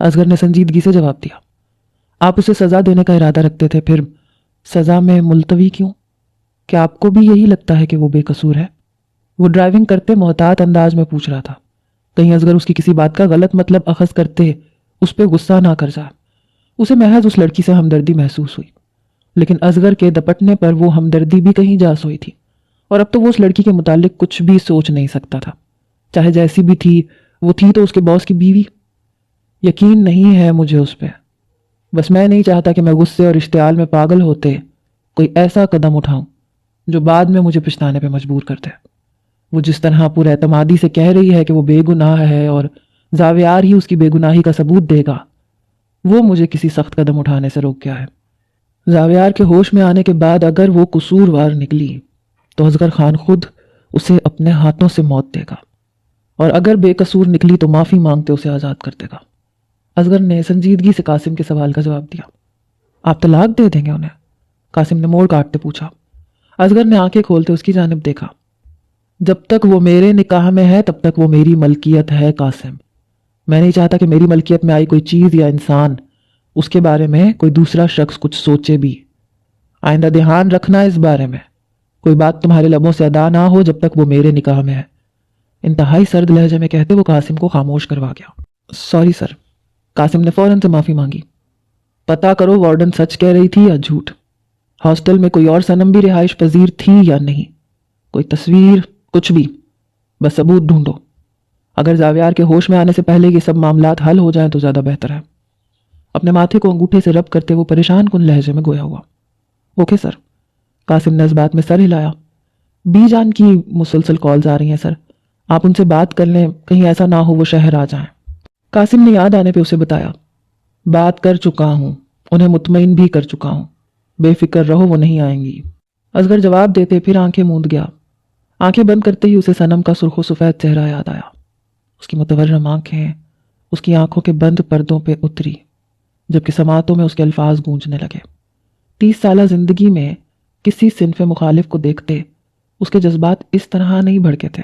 اصغر نے سنجیدگی سے جواب دیا۔ آپ اسے سزا دینے کا ارادہ رکھتے تھے، پھر سزا میں ملتوی کیوں؟ کیا آپ کو بھی یہی لگتا ہے کہ وہ بے قصور ہے؟ وہ ڈرائیونگ کرتے محتاط انداز میں پوچھ رہا تھا، کہیں اصغر اس کی کسی بات کا غلط مطلب اخذ کرتے اس پہ غصہ نہ کر جائے۔ اسے محض اس لڑکی سے ہمدردی محسوس ہوئی، لیکن اصغر کے دپٹنے پر وہ ہمدردی بھی کہیں جا سوئی تھی، اور اب تو وہ اس لڑکی کے متعلق کچھ بھی سوچ نہیں سکتا تھا، چاہے جیسی بھی تھی۔ وہ تھی تو اس کے باس کی بیوی۔ یقین نہیں ہے مجھے اس پہ، بس میں نہیں چاہتا کہ میں غصے اور اشتعال میں پاگل ہوتے کوئی ایسا قدم اٹھاؤں جو بعد میں مجھے پچھتانے پہ مجبور کر دے۔ وہ جس طرح پر اعتمادی سے کہہ رہی ہے کہ وہ بے گناہ ہے اور زاویار ہی اس کی بے گناہی کا ثبوت دے گا، وہ مجھے کسی سخت قدم اٹھانے سے روک گیا ہے۔ زاویار کے ہوش میں آنے کے بعد اگر وہ قصوروار نکلی تو اصغر خان خود اسے اپنے ہاتھوں سے موت دے گا، اور اگر بے قصور نکلی تو معافی مانگتے اسے آزاد کر دے گا۔ اصغر نے سنجیدگی سے قاسم کے سوال کا جواب دیا۔ آپ طلاق دے دیں گے انہیں؟ قاسم نے موڑ کاٹتے پوچھا۔ اصغر نے آنکھیں کھولتے اس کی جانب دیکھا۔ جب تک وہ میرے نکاح میں ہے تب تک وہ میری ملکیت ہے قاسم۔ میں نہیں چاہتا کہ میری ملکیت میں آئی کوئی چیز یا انسان اس کے بارے میں کوئی دوسرا شخص کچھ سوچے بھی۔ آئندہ دھیان رکھنا اس بارے میں، کوئی بات تمہارے لبوں سے ادا نہ ہو جب تک وہ میرے نکاح میں ہے۔ انتہائی سرد لہجے میں کہتے وہ قاسم کو خاموش کروا گیا۔ سوری سر، قاسم نے فوراً سے معافی مانگی۔ پتہ کرو وارڈن سچ کہہ رہی تھی یا جھوٹ؟ ہاسٹل میں کوئی اور صنم بھی رہائش پذیر تھی یا نہیں؟ کوئی تصویر، کچھ بھی، بس ثبوت ڈھونڈو۔ اگر زاویار کے ہوش میں آنے سے پہلے یہ سب معاملات حل ہو جائیں تو زیادہ بہتر ہے۔ اپنے ماتھے کو انگوٹھے سے رب کرتے وہ پریشان کن لہجے میں گویا ہوا۔ Okay sir. قاسم نے اس بات میں سر ہلایا۔ بی جان کی مسلسل کالز آ رہی ہیں سر، آپ ان سے بات کر لیں، کہیں ایسا نہ ہو وہ شہر آ جائیں۔ قاسم نے یاد آنے پہ اسے بتایا، بات کر چکا ہوں، انہیں مطمئن بھی کر چکا ہوں، بے فکر رہو وہ نہیں آئیں گی۔ اصغر جواب دیتے پھر آنکھیں موند گیا۔ آنکھیں بند کرتے ہی اسے صنم کا سرخ و سفید چہرہ یاد آیا۔ اس کی متورم آنکھیں اس کی آنکھوں کے بند پردوں پہ اتری، جبکہ سماعتوں میں اس کے الفاظ گونجنے لگے۔ 30 سالہ زندگی میں کسی صنف مخالف کو دیکھتے اس کے جذبات اس طرح نہیں بھڑکے تھے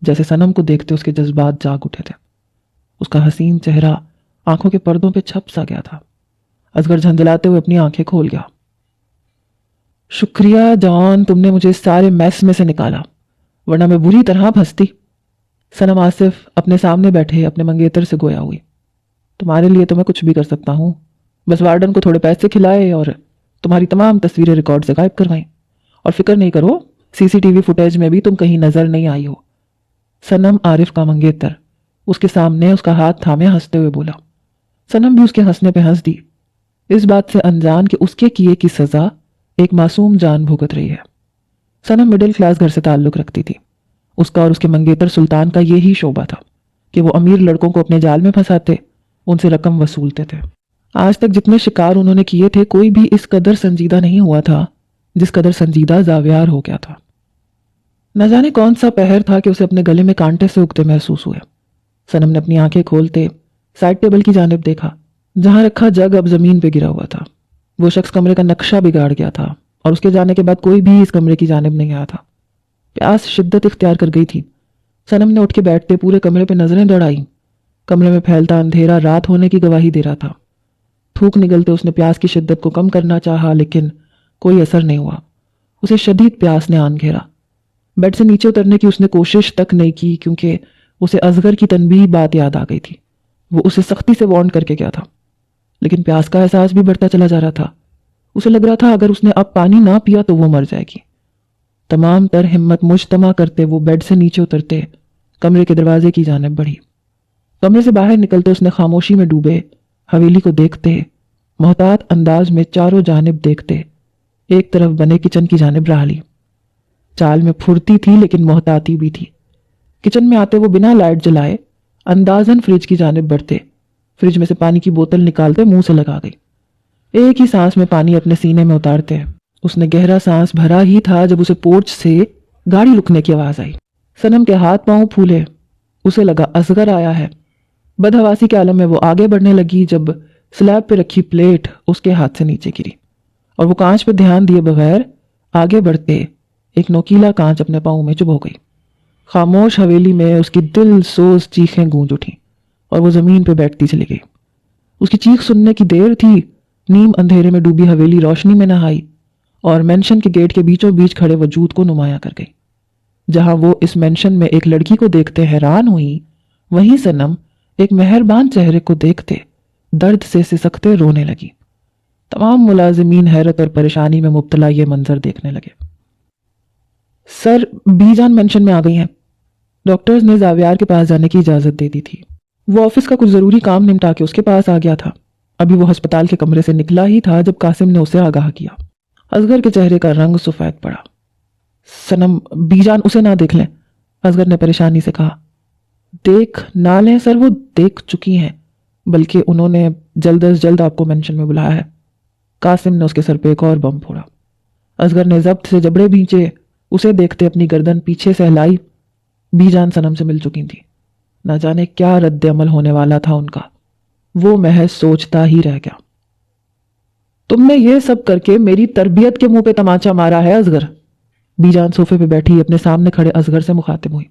جیسے صنم کو دیکھتے اس کے جذبات جاگ اٹھے تھے۔ اس کا حسین چہرہ آنکھوں کے پردوں پہ چھپ سا گیا تھا۔ اصغر جھنجھلاتے ہوئے اپنی آنکھیں کھول گیا۔ شکریہ جان، تم نے مجھے اس سارے میس میں سے نکالا، ورنہ میں بری طرح پھنستی۔ صنم آصف اپنے سامنے بیٹھے اپنے منگیتر سے گویا ہوئی۔ تمہارے لیے تو میں کچھ بھی کر سکتا ہوں، بس وارڈن کو تھوڑے پیسے کھلائے اور تمہاری تمام تصویریں ریکارڈ سے غائب کروائیں، اور فکر نہیں کرو CCTV فوٹیج میں بھی تم کہیں نظر نہیں آئی ہو۔ صنم عارف کا منگیتر اس کے سامنے اس کا ہاتھ تھامے ہنستے ہوئے بولا۔ صنم بھی اس کے ہنسنے پہ ہنس دی، اس بات سے انجان کہ اس کے کیے کی سزا ایک معصوم جان بھگت رہی ہے۔ صنم مڈل کلاس گھر سے تعلق رکھتی تھی۔ اس کا اور اس کے منگیتر سلطان کا یہی شعبہ تھا کہ وہ امیر لڑکوں کو اپنے جال میں پھنساتے، ان سے رقم وصولتے تھے۔ آج تک جتنے شکار انہوں نے کیے تھے کوئی بھی اس قدر سنجیدہ نہیں ہوا تھا جس قدر سنجیدہ زاویار ہو گیا تھا۔ نہ جانے کون سا پہر تھا کہ اسے اپنے گلے میں کانٹے سے اگتے محسوس ہوئے۔ صنم نے اپنی آنکھیں کھولتے سائڈ ٹیبل کی جانب دیکھا جہاں رکھا جگ اب زمین پہ گرا ہوا تھا۔ وہ شخص کمرے کا نقشہ بگاڑ گیا تھا اور اس کے جانے کے بعد کوئی بھی اس کمرے کی جانب نہیں آیا تھا۔ پیاس شدت اختیار کر گئی تھی۔ صنم نے اٹھ کے بیٹھتے پورے کمرے پہ نظریں دوڑائیں۔ کمرے میں پھیلتا اندھیرا رات ہونے کی گواہی دے رہا تھا۔ تھوک نگلتے اس نے پیاس کی شدت کو کم کرنا چاہا لیکن کوئی اثر نہیں ہوا۔ اسے شدید پیاس نے آن گھیرا۔ بیڈ سے نیچے اترنے کی اس نے کوشش تک نہیں کی کیونکہ اسے اصغر کی تنبیہ بات یاد آ گئی تھی۔ وہ اسے سختی سے وارن کر کے گیا تھا، لیکن پیاس کا احساس بھی بڑھتا چلا جا رہا تھا۔ اسے لگ رہا تھا اگر اس نے اب پانی نہ پیا تو وہ مر جائے گی۔ تمام تر ہمت مجتمع کرتے وہ بیڈ سے نیچے اترتے کمرے کے دروازے کی جانب بڑھی۔ کمرے سے باہر نکلتے اس نے خاموشی میں ڈوبے حویلی کو دیکھتے محتاط انداز میں چاروں جانب دیکھتے ایک طرف بنے کچن کی جانب راہ لی۔ چال میں پھرتی تھی لیکن محتاطی بھی تھی۔ کچن میں آتے وہ بنا لائٹ جلائے اندازاً فریج کی جانب بڑھتے، فریج میں سے پانی کی بوتل نکالتے منہ سے لگا گئی۔ ایک ہی سانس میں پانی اپنے سینے میں اتارتے اس نے گہرا سانس بھرا ہی تھا جب اسے پورچ سے گاڑی رکنے کی آواز آئی۔ صنم کے ہاتھ پاؤں پھولے، اسے لگا اصغر آیا ہے۔ بدحواسی کے عالم میں وہ آگے بڑھنے لگی جب سلیب پہ رکھی پلیٹ اس کے ہاتھ سے نیچے گری اور وہ کانچ پہ دھیان دیے بغیر آگے بڑھتے ایک نوکیلا کانچ اپنے پاؤں میں چبھو گئی۔ خاموش حویلی میں اس کی دل سوز چیخیں گونج اٹھیں اور وہ زمین پہ بیٹھتی چلی گئی۔ اس کی چیخ سننے کی دیر تھی، نیم اندھیرے میں ڈوبی حویلی روشنی میں نہ آئی اور مینشن کے گیٹ کے بیچوں بیچ کھڑے وجود کو نمایاں کر گئی۔ جہاں وہ اس مینشن میں ایک لڑکی کو دیکھتے حیران ہوئی، وہیں صنم ایک مہربان چہرے کو دیکھتے درد سے سسکتے رونے لگی۔ تمام ملازمین حیرت اور پریشانی میں مبتلا یہ منظر دیکھنے لگے۔ سر، بی جان مینشن میں آ گئی ہیں۔ ڈاکٹرز نے زاویار کے پاس جانے کی اجازت دے دی تھی۔ وہ آفس کا کچھ ضروری کام نمٹا کے اس کے پاس آ گیا تھا۔ ابھی وہ ہسپتال کے کمرے سے نکلا ہی تھا جب قاسم نے اسے آگاہ کیا۔ اصغر کے چہرے کا رنگ سفید پڑا۔ صنم، بی جان اسے نہ دیکھ لیں، اصغر نے پریشانی سے کہا۔ دیکھ نہ لیں سر، وہ دیکھ چکی ہیں، بلکہ انہوں نے جلد از جلد آپ کو مینشن میں بلایا ہے۔ قاسم نے اس کے سر پہ ایک اور بم پھوڑا۔ اصغر نے ضبط سے جبڑے بھینچے، اسے دیکھتے اپنی گردن پیچھے سے ہلائی۔ بی جان صنم سے مل چکی تھی، نہ جانے کیا رد عمل ہونے والا تھا ان کا، وہ محض سوچتا ہی رہ گیا۔ تم نے یہ سب کر کے میری تربیت کے منہ پہ تماچا مارا ہے اصغر۔ بی جان صوفے پہ بیٹھی اپنے سامنے کھڑے اصغر سے مخاطب ہوئی،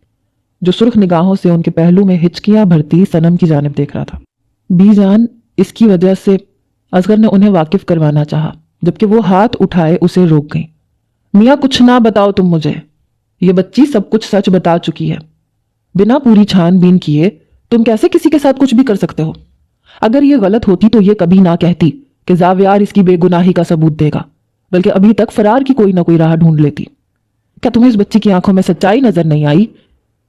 جو سرخ نگاہوں سے ان کے پہلو میں ہچکیاں بھرتی صنم کی جانب دیکھ رہا تھا۔ بی جان، اس کی وجہ سے، اصغر نے انہیں واقف کروانا چاہا، جبکہ وہ ہاتھ اٹھائے اسے روک گئیں۔ میاں کچھ نہ بتاؤ تم مجھے، یہ بچی سب کچھ سچ بتا چکی ہے۔ بنا پوری چھان بین کیے تم کیسے کسی کے ساتھ کچھ بھی کر سکتے ہو؟ اگر یہ غلط ہوتی تو یہ کبھی نہ کہتی کہ زاویار اس کی بے گناہی کا ثبوت دے گا، بلکہ ابھی تک فرار کی کوئی نہ کوئی راہ ڈھونڈ لیتی۔ کیا تمہیں اس بچی کی آنکھوں میں سچائی نظر نہیں آئی؟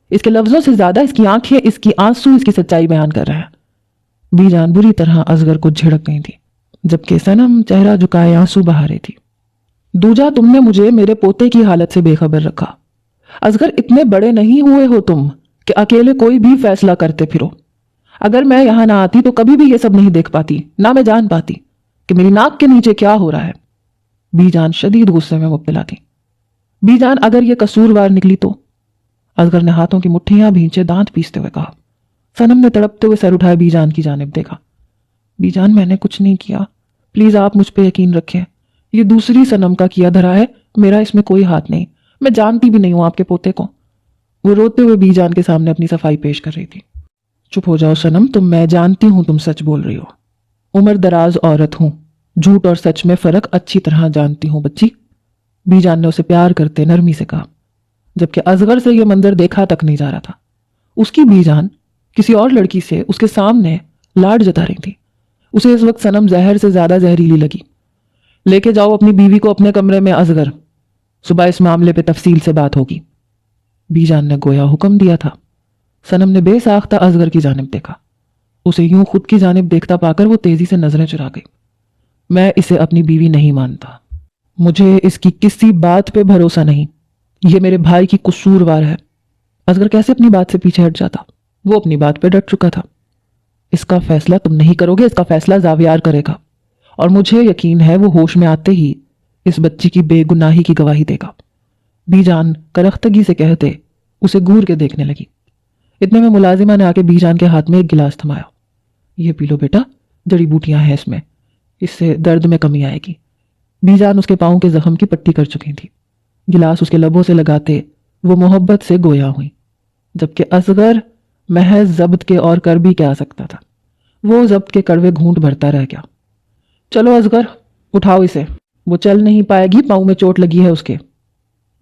اس کے لفظوں سے زیادہ اس کی آنکھیں، اس کی آنسو اس کی سچائی بیان کر رہے ہیں۔ بی جان بری طرح اصغر کو جھڑک گئی تھی، جبکہ صنم چہرہ جھکائے آنسو بہا رہی تھی۔ دوجا، تم نے مجھے میرے پوتے کی حالت سے بے خبر رکھا۔ اصغر، اتنے بڑے نہیں ہوئے ہو تم کہ اکیلے کوئی بھی فیصلہ کرتے پھرو۔ اگر میں یہاں نہ آتی تو کبھی بھی یہ سب نہیں دیکھ پاتی، نہ میں جان پاتی کہ میری ناک کے نیچے کیا ہو رہا ہے۔ بی جان شدید غصے میں مبتلا تھی۔ بی جان، اگر یہ قصوروار نکلی تو؟ اصغر نے ہاتھوں کی مٹھیاں بھینچے دانت پیستے ہوئے کہا۔ صنم نے تڑپتے ہوئے سر اٹھائے بی جان کی جانب دیکھا۔ بی جان، میں نے کچھ نہیں کیا، پلیز آپ مجھ پہ یقین رکھیں۔ یہ دوسری صنم کا کیا دھرا ہے، میرا اس میں کوئی ہاتھ نہیں، میں جانتی بھی نہیں ہوں آپ کے پوتے کو۔ وہ روتے ہوئے بی جان کے سامنے اپنی صفائی پیش کر رہی تھی۔ چپ ہو جاؤ صنم، میں جانتی ہوں تم سچ بول رہی ہو۔ عمر دراز عورت ہوں، جھوٹ اور سچ میں فرق اچھی طرح جانتی ہوں بچی، بی جان نے اسے پیار کرتے نرمی سے کہا، جبکہ اصغر سے یہ منظر دیکھا تک نہیں جا رہا تھا۔ اس کی بی جان کسی اور لڑکی سے اس کے سامنے لاڈ جتا رہی تھی۔ اسے اس وقت صنم زہر سے زیادہ زہریلی لگی۔ لے کے جاؤ اپنی بیوی کو اپنے کمرے میں اصغر، صبح اس معاملے پہ تفصیل سے بات ہوگی، بی جان نے گویا حکم دیا تھا۔ صنم نے بے ساختہ اصغر کی جانب دیکھا، اسے یوں خود کی جانب دیکھتا پا کر وہ تیزی سے نظریں چرا گئی۔ میں اسے اپنی بیوی نہیں مانتا، مجھے اس کی کسی بات پہ بھروسہ نہیں، یہ میرے بھائی کی قصوروار ہے۔ اصغر کیسے اپنی بات سے پیچھے ہٹ جاتا؟ وہ اپنی بات پہ ڈٹ چکا تھا۔ اس کا فیصلہ تم نہیں کرو گے، اس کا فیصلہ زاویار کرے گا، اور مجھے یقین ہے وہ ہوش میں آتے ہی اس بچی کی بے گناہی کی گواہی دے گا، بی جان کرختگی سے کہتے اسے گور کے دیکھنے لگی۔ اتنے میں ملازمہ نے آ کے بی جان کے ہاتھ میں ایک گلاس تھمایا۔ یہ پی لو بیٹا، جڑی بوٹیاں ہیں اس سے درد میں کمی آئے گی۔ بی جان اس کے پاؤں کے زخم کی پٹی کر چکی تھی۔ گلاس اس کے لبوں سے لگاتے وہ محبت سے گویا ہوئی، جبکہ اصغر محض ضبط کے اور کر بھی کیا سکتا تھا، وہ ضبط کے کڑوے گھونٹ بھرتا رہ گیا۔ چلو اصغر، اٹھاؤ اسے، وہ چل نہیں پائے گی، پاؤں میں چوٹ لگی ہے اس کے۔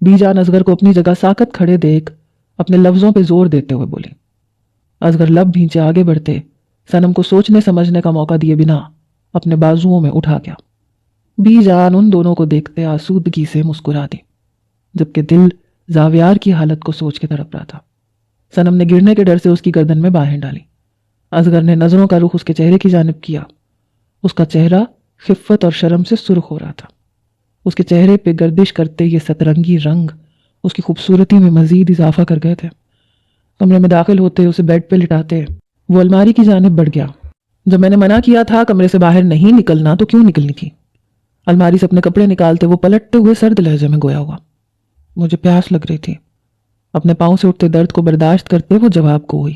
بی جان اصغر کو اپنی جگہ ساکت کھڑے دیکھ اپنے لفظوں پہ زور دیتے ہوئے بولی۔ اصغر لب بھینچے آگے بڑھتے صنم کو سوچنے سمجھنے کا موقع دیے بنا اپنے بازوؤں میں اٹھا گیا۔ بی جان ان دونوں کو دیکھتے آسودگی سے مسکرا دی، جبکہ دل زاویار کی حالت کو سوچ کے تڑپ رہا تھا۔ صنم نے گرنے کے ڈر سے اس کی گردن میں باہیں ڈالی۔ اصغر نے نظروں کا رخ اس کے چہرے کی جانب کیا۔ اس کا چہرہ خفت اور شرم سے سرخ ہو رہا تھا۔ اس کے چہرے پہ گردش کرتے یہ سترنگی رنگ اس کی خوبصورتی میں مزید اضافہ کر گئے تھے۔ کمرے میں داخل ہوتے اسے بیڈ پہ لٹاتے وہ الماری کی جانب بڑھ گیا۔ جب میں نے منع کیا تھا کمرے سے باہر نہیں نکلنا تو کیوں نکلنی تھی؟ الماری سے اپنے کپڑے نکالتے وہ پلٹتے ہوئے سرد لہجے میں گویا ہوا۔ مجھے پیاس لگ رہی تھی۔ اپنے پاؤں سے اٹھتے درد کو برداشت کرتے وہ جواب کو ہوئی۔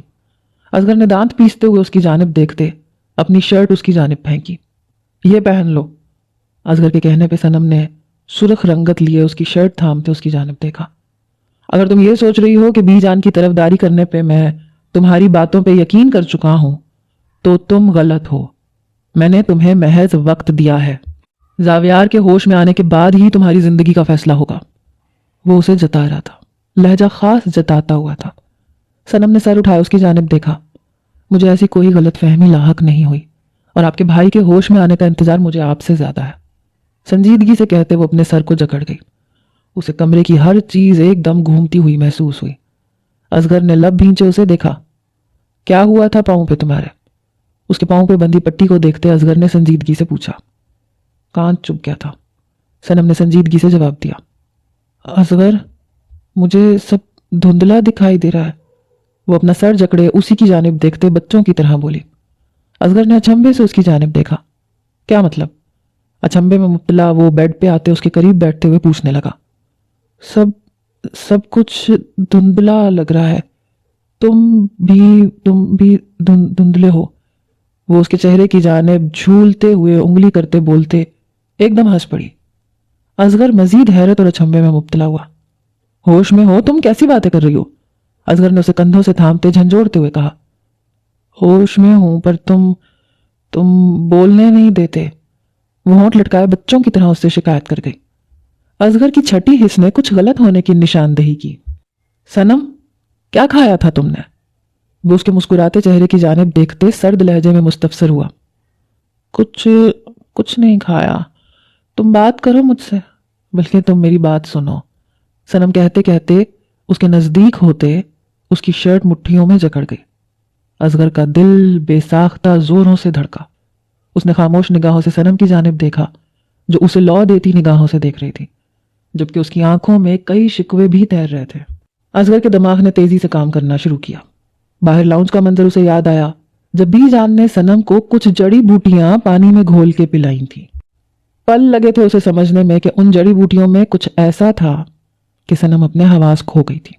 اصغر نے دانت پیستے ہوئے اس کی جانب دیکھتے اپنی شرٹ اس کی جانب پھینکی۔ یہ پہن لو۔ اصغر کے کہنے پہ صنم نے سرخ رنگت لیے اس کی شرٹ تھامتے اس کی جانب دیکھا۔ اگر تم یہ سوچ رہی ہو کہ بی جان کی طرفداری کرنے پہ میں تمہاری باتوں پہ یقین کر چکا ہوں تو تم غلط ہو۔ میں نے تمہیں محض وقت دیا ہے، زاویار کے ہوش میں آنے کے بعد ہی تمہاری زندگی کا فیصلہ ہوگا۔ وہ اسے جتا رہا تھا، لہجہ خاص جتاتا ہوا تھا۔ صنم نے سر اٹھایا اس کی جانب دیکھا۔ مجھے ایسی کوئی غلط فہمی لاحق نہیں ہوئی، اور آپ کے بھائی کے ہوش میں آنے کا انتظار مجھے آپ سے زیادہ ہے، سنجیدگی سے کہتے وہ اپنے سر کو جکڑ گئی۔ اسے کمرے کی ہر چیز ایک دم گھومتی ہوئی محسوس ہوئی۔ اصغر نے لب بھینچے اسے دیکھا۔ کیا ہوا تھا پاؤں پہ تمہارے؟ اس کے پاؤں پہ بندھی پٹی کو دیکھتے اصغر نے سنجیدگی سے پوچھا۔ کان چپ گیا تھا۔ صنم نے سنجیدگی سے جواب دیا۔ اصغر، مجھے سب دھندلا دکھائی دے رہا ہے۔ وہ اپنا سر جکڑے اسی کی جانب دیکھتے بچوں کی طرح بولی۔ اصغر نے اچنبھے سے اس کی جانب دیکھا۔ کیا مطلب؟ اچنبھے میں مبتلا وہ بیڈ پہ آتے اس کے قریب بیٹھتے ہوئے پوچھنے لگا۔ سب کچھ دھندلا لگ رہا ہے، تم بھی دھندلے ہو۔ وہ اس کے چہرے کی جانب جھولتے ہوئے انگلی کرتے بولتے ایک دم ہنس پڑی۔ اصغر مزید حیرت اور اچنبھے میں مبتلا ہوا۔ ہوش میں ہو تم؟ کیسی باتیں کر رہی ہو؟ اصغر نے اسے کندھوں سے تھامتے جھنجھوڑتے ہوئے کہا۔ ہوش میں ہوں پر تم بولنے نہیں دیتے۔ وہ ہونٹ لٹکائے بچوں کی طرح اس سے شکایت کر گئی۔ اصغر کی چھٹی حس نے کچھ غلط ہونے کی نشاندہی کی۔ صنم، کیا کھایا تھا تم نے؟ وہ اس کے مسکراتے چہرے کی جانب دیکھتے سرد لہجے میں مستفسر ہوا۔ کچھ نہیں کھایا، تم بات کرو مجھ سے، بلکہ تم میری بات سنو۔ صنم کہتے کہتے اس کے نزدیک ہوتے اس کی شرٹ مٹھیوں میں جکڑ گئی۔ اصغر کا دل بے ساختہ زوروں سے دھڑکا۔ اس نے خاموش نگاہوں سے صنم کی جانب دیکھا جو اسے لو دیتی نگاہوں سے دیکھ رہی تھی، جبکہ اس کی آنکھوں میں کئی شکوے بھی تیر رہے تھے۔ اصغر کے دماغ نے تیزی سے کام کرنا شروع کیا۔ باہر لاؤنج کا منظر اسے یاد آیا جب بی جان نے صنم کو کچھ جڑی بوٹیاں پانی میں گھول کے پلائیں تھیں۔ پل لگے تھے اسے سمجھنے میں کہ ان جڑی بوٹیوں میں کچھ ایسا تھا کہ صنم اپنے حواس کھو گئی تھی۔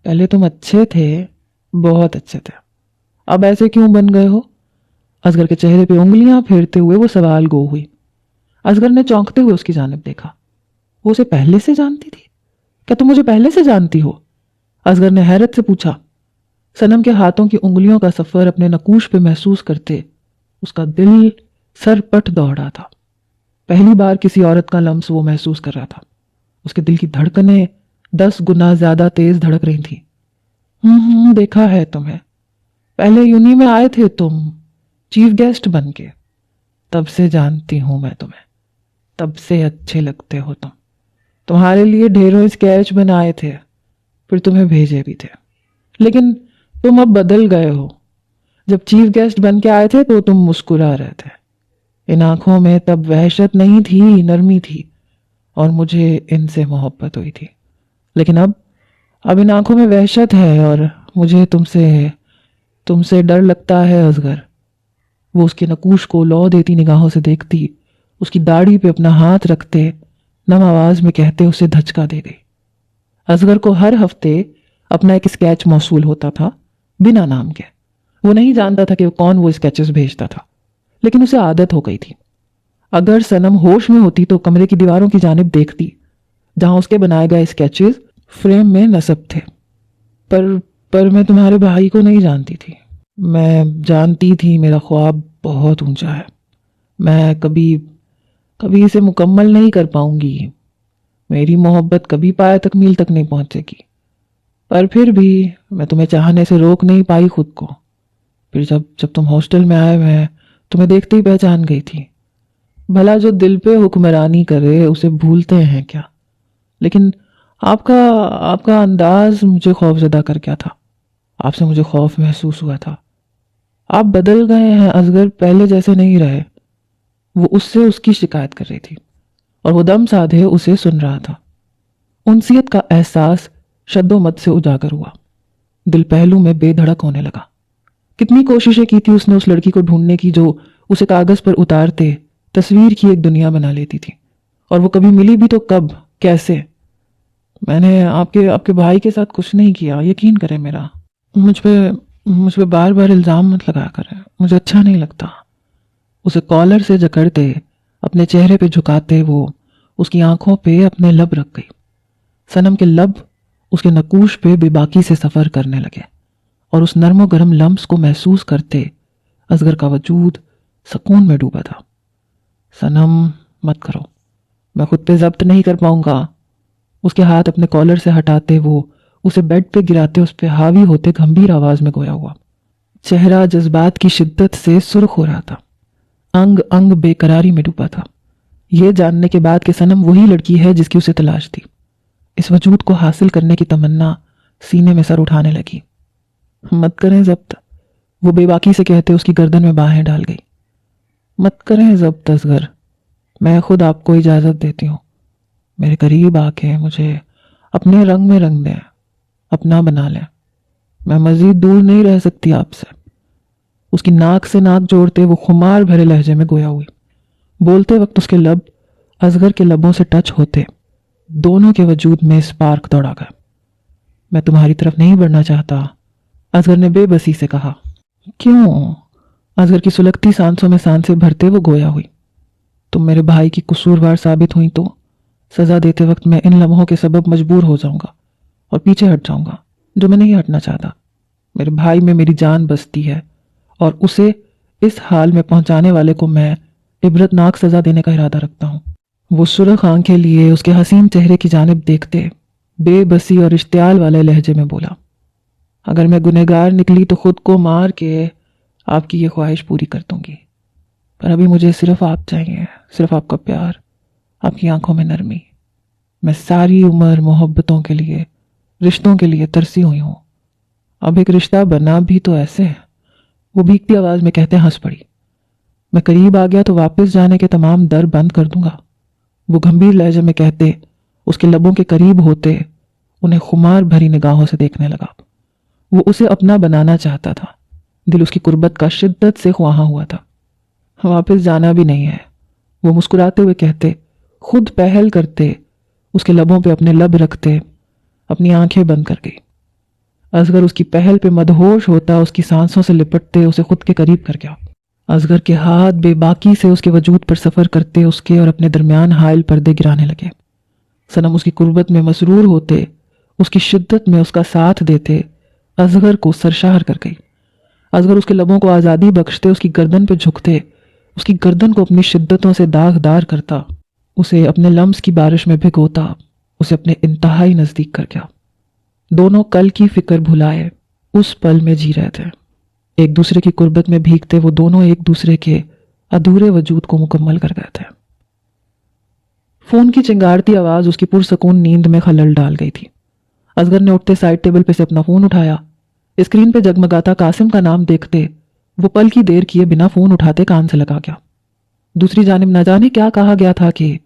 پہلے تم اچھے تھے، بہت اچھے تھے، اب ایسے کیوں بن گئے ہو؟ اصغر کے چہرے پہ انگلیاں پھیرتے ہوئے وہ سوال گو ہوئی۔ اصغر نے چونکتے ہوئے اس کی جانب دیکھا۔ وہ اسے پہلے سے جانتی تھی؟ کیا تم مجھے پہلے سے جانتی ہو؟ اصغر نے حیرت سے پوچھا۔ صنم کے ہاتھوں کی انگلیوں کا سفر اپنے نقوش پہ محسوس کرتے اس کا دل سر پٹ دوڑا تھا۔ پہلی بار کسی عورت کا لمس وہ محسوس کر رہا تھا۔ اس کے دل کی دھڑکنیں 10 گنا زیادہ تیز دھڑک رہی تھیں۔ دیکھا ہے تمہیں، پہلے یونی میں آئے تھے تم چیف گیسٹ بن کے، تب سے جانتی ہوں میں تمہیں، تب سے اچھے لگتے ہو تم۔ تمہارے لیے ڈھیروں اسکیچ بنائے تھے، پھر تمہیں بھیجے بھی تھے، لیکن تم اب بدل گئے ہو۔ جب چیف گیسٹ بن کے آئے تھے تو تم مسکرا رہے تھے۔ ان آنکھوں میں تب وحشت نہیں تھی، نرمی تھی، اور مجھے ان سے محبت ہوئی تھی۔ لیکن اب ان آنکھوں میں وحشت ہے، اور مجھے تم سے ڈر لگتا ہے اصغر۔ وہ اس کے نقوش کو لو دیتی نگاہوں سے دیکھتی، اس کی داڑھی پہ اپنا ہاتھ رکھتے نم آواز میں کہتے اسے دھچکا دے گئی۔ اصغر کو ہر ہفتے اپنا ایک اسکیچ موصول ہوتا تھا بنا نام کے۔ وہ نہیں جانتا تھا کہ کون وہ اسکیچز بھیجتا تھا، لیکن اسے عادت ہو گئی تھی۔ اگر صنم ہوش میں ہوتی تو کمرے کی دیواروں کی جانب دیکھتی جہاں اس کے بنائے گئے اسکیچز فریم میں نصب تھے۔ پر میں تمہارے بھائی کو نہیں جانتی تھی۔ میں جانتی تھی میرا خواب بہت اونچا ہے، میں کبھی اسے مکمل نہیں کر پاؤں گی، میری محبت کبھی پایہ تکمیل تک نہیں پہنچے گی، پر پھر بھی میں تمہیں چاہنے سے روک نہیں پائی خود کو۔ پھر جب تم ہاسٹل میں آئے میں تمہیں دیکھتے ہی پہچان گئی تھی۔ بھلا جو دل پہ حکمرانی کرے اسے بھولتے ہیں کیا؟ لیکن آپ کا انداز مجھے خوف زدہ کر گیا تھا، آپ سے مجھے خوف محسوس ہوا تھا۔ آپ بدل گئے ہیں اصغر، پہلے جیسے نہیں رہے۔ وہ اس کی شکایت کر رہی تھی اور وہ دم سادھے اسے سن رہا تھا۔ انسیت کا احساس شد و مد سے اجاگر ہوا، دل پہلو میں بے دھڑک ہونے لگا۔ کتنی کوششیں کی تھی اس نے اس لڑکی کو ڈھونڈنے کی جو اسے کاغذ پر اتارتے تصویر کی ایک دنیا بنا لیتی تھی، اور وہ کبھی ملی بھی تو کب، کیسے؟ میں نے آپ کے بھائی کے ساتھ کچھ نہیں کیا، یقین کریں میرا۔ مجھ پہ بار بار الزام مت لگا کریں، مجھے اچھا نہیں لگتا۔ اسے کالر سے جکڑتے اپنے چہرے پہ جھکاتے وہ اس کی آنکھوں پہ اپنے لب رکھ گئی۔ صنم کے لب اس کے نقوش پہ بے باکی سے سفر کرنے لگے، اور اس نرم و گرم لمس کو محسوس کرتے اصغر کا وجود سکون میں ڈوبا تھا۔ صنم مت کرو، میں خود پہ ضبط نہیں کر پاؤں گا۔ اس کے ہاتھ اپنے کالر سے ہٹاتے وہ اسے بیڈ پہ گراتے اس پہ حاوی ہوتے گھمبیر آواز میں گویا ہوا۔ چہرہ جذبات کی شدت سے سرخ ہو رہا تھا، انگ انگ بے قراری میں ڈوبا تھا، یہ جاننے کے بعد کہ صنم وہی لڑکی ہے جس کی اسے تلاش تھی۔ اس وجود کو حاصل کرنے کی تمنا سینے میں سر اٹھانے لگی۔ مت کریں ضبط، وہ بے باکی سے کہتے اس کی گردن میں باہیں ڈال گئی۔ مت کریں ضبط اصغر، میں خود آپ کو اجازت دیتی ہوں۔ میرے قریب آ کے مجھے اپنے رنگ میں رنگ دیں، اپنا بنا لیں، میں مزید دور نہیں رہ سکتی آپ سے۔ اس کی ناک سے ناک جوڑتے وہ خمار بھرے لہجے میں گویا ہوئی۔ بولتے وقت اس کے لب اصغر کے لبوں سے ٹچ ہوتے دونوں کے وجود میں اسپارک دوڑا گیا۔ میں تمہاری طرف نہیں بڑھنا چاہتا، اصغر نے بے بسی سے کہا۔ کیوں؟ اصغر کی سلگتی سانسوں میں سانسیں بھرتے وہ گویا ہوئی۔ تم میرے بھائی کی قصوروار ثابت ہوئی تو سزا دیتے وقت میں ان لمحوں کے سبب مجبور ہو جاؤں گا اور پیچھے ہٹ جاؤں گا، جو میں نہیں ہٹنا چاہتا۔ میرے بھائی میں میری جان بستی ہے اور اسے اس حال میں پہنچانے والے کو میں عبرتناک سزا دینے کا ارادہ رکھتا ہوں۔ وہ سرخ آنکھیں لیے اس کے حسین چہرے کی جانب دیکھتے بے بسی اور اشتعال والے لہجے میں بولا، اگر میں گنہگار نکلی تو خود کو مار کے آپ کی یہ خواہش پوری کر دوں گی، پر ابھی مجھے صرف آپ چاہیے، صرف آپ کا پیار، آپ کی آنکھوں میں نرمی۔ میں ساری عمر محبتوں کے لیے، رشتوں کے لیے ترسی ہوئی ہوں، اب ایک رشتہ بنا بھی تو ایسے ہے۔ وہ بھیگتی آواز میں کہتے ہنس پڑی۔ میں قریب آ گیا تو واپس جانے کے تمام در بند کر دوں گا، وہ گھمبیر لہجے میں کہتے اس کے لبوں کے قریب ہوتے انہیں خمار بھری نگاہوں سے دیکھنے لگا۔ وہ اسے اپنا بنانا چاہتا تھا، دل اس کی قربت کا شدت سے خواہاں ہوا تھا۔ واپس جانا بھی نہیں ہے، وہ مسکراتے ہوئے کہتے، خود پہل کرتے اس کے لبوں پہ اپنے لب رکھتے، اپنی آنکھیں بند کر گئی۔ اصغر اس کی پہل پہ مدہوش ہوتا، اس کی سانسوں سے لپٹتے اسے خود کے قریب کر گیا۔ اصغر کے ہاتھ بے باکی سے اس کے وجود پر سفر کرتے اس کے اور اپنے درمیان حائل پردے گرانے لگے۔ صنم اس کی قربت میں مسرور ہوتے، اس کی شدت میں اس کا ساتھ دیتے اصغر کو سرشار کر گئی۔ اصغر اس کے لبوں کو آزادی بخشتے اس کی گردن پہ جھکتے، اس کی گردن کو اپنی شدتوں سے داغدار کرتا، اسے اپنے لمس کی بارش میں بھگوتا، اسے اپنے انتہائی نزدیک کر گیا۔ دونوں کل کی فکر بھلائے اس پل میں جی رہے تھے، ایک دوسرے کی قربت میں بھیگتے وہ دونوں ایک دوسرے کے ادھورے وجود کو مکمل کر گئے تھے۔ فون کی چنگارتی آواز اس کی پرسکون نیند میں خلل ڈال گئی تھی۔ اصغر نے اٹھتے سائڈ ٹیبل پہ سے اپنا فون اٹھایا، اسکرین پہ جگمگاتا قاسم کا نام دیکھتے وہ پل کی دیر کیے بنا فون اٹھاتے کان سے لگا گیا۔ دوسری جانب نہ جانے کیا کہا گیا تھا کہ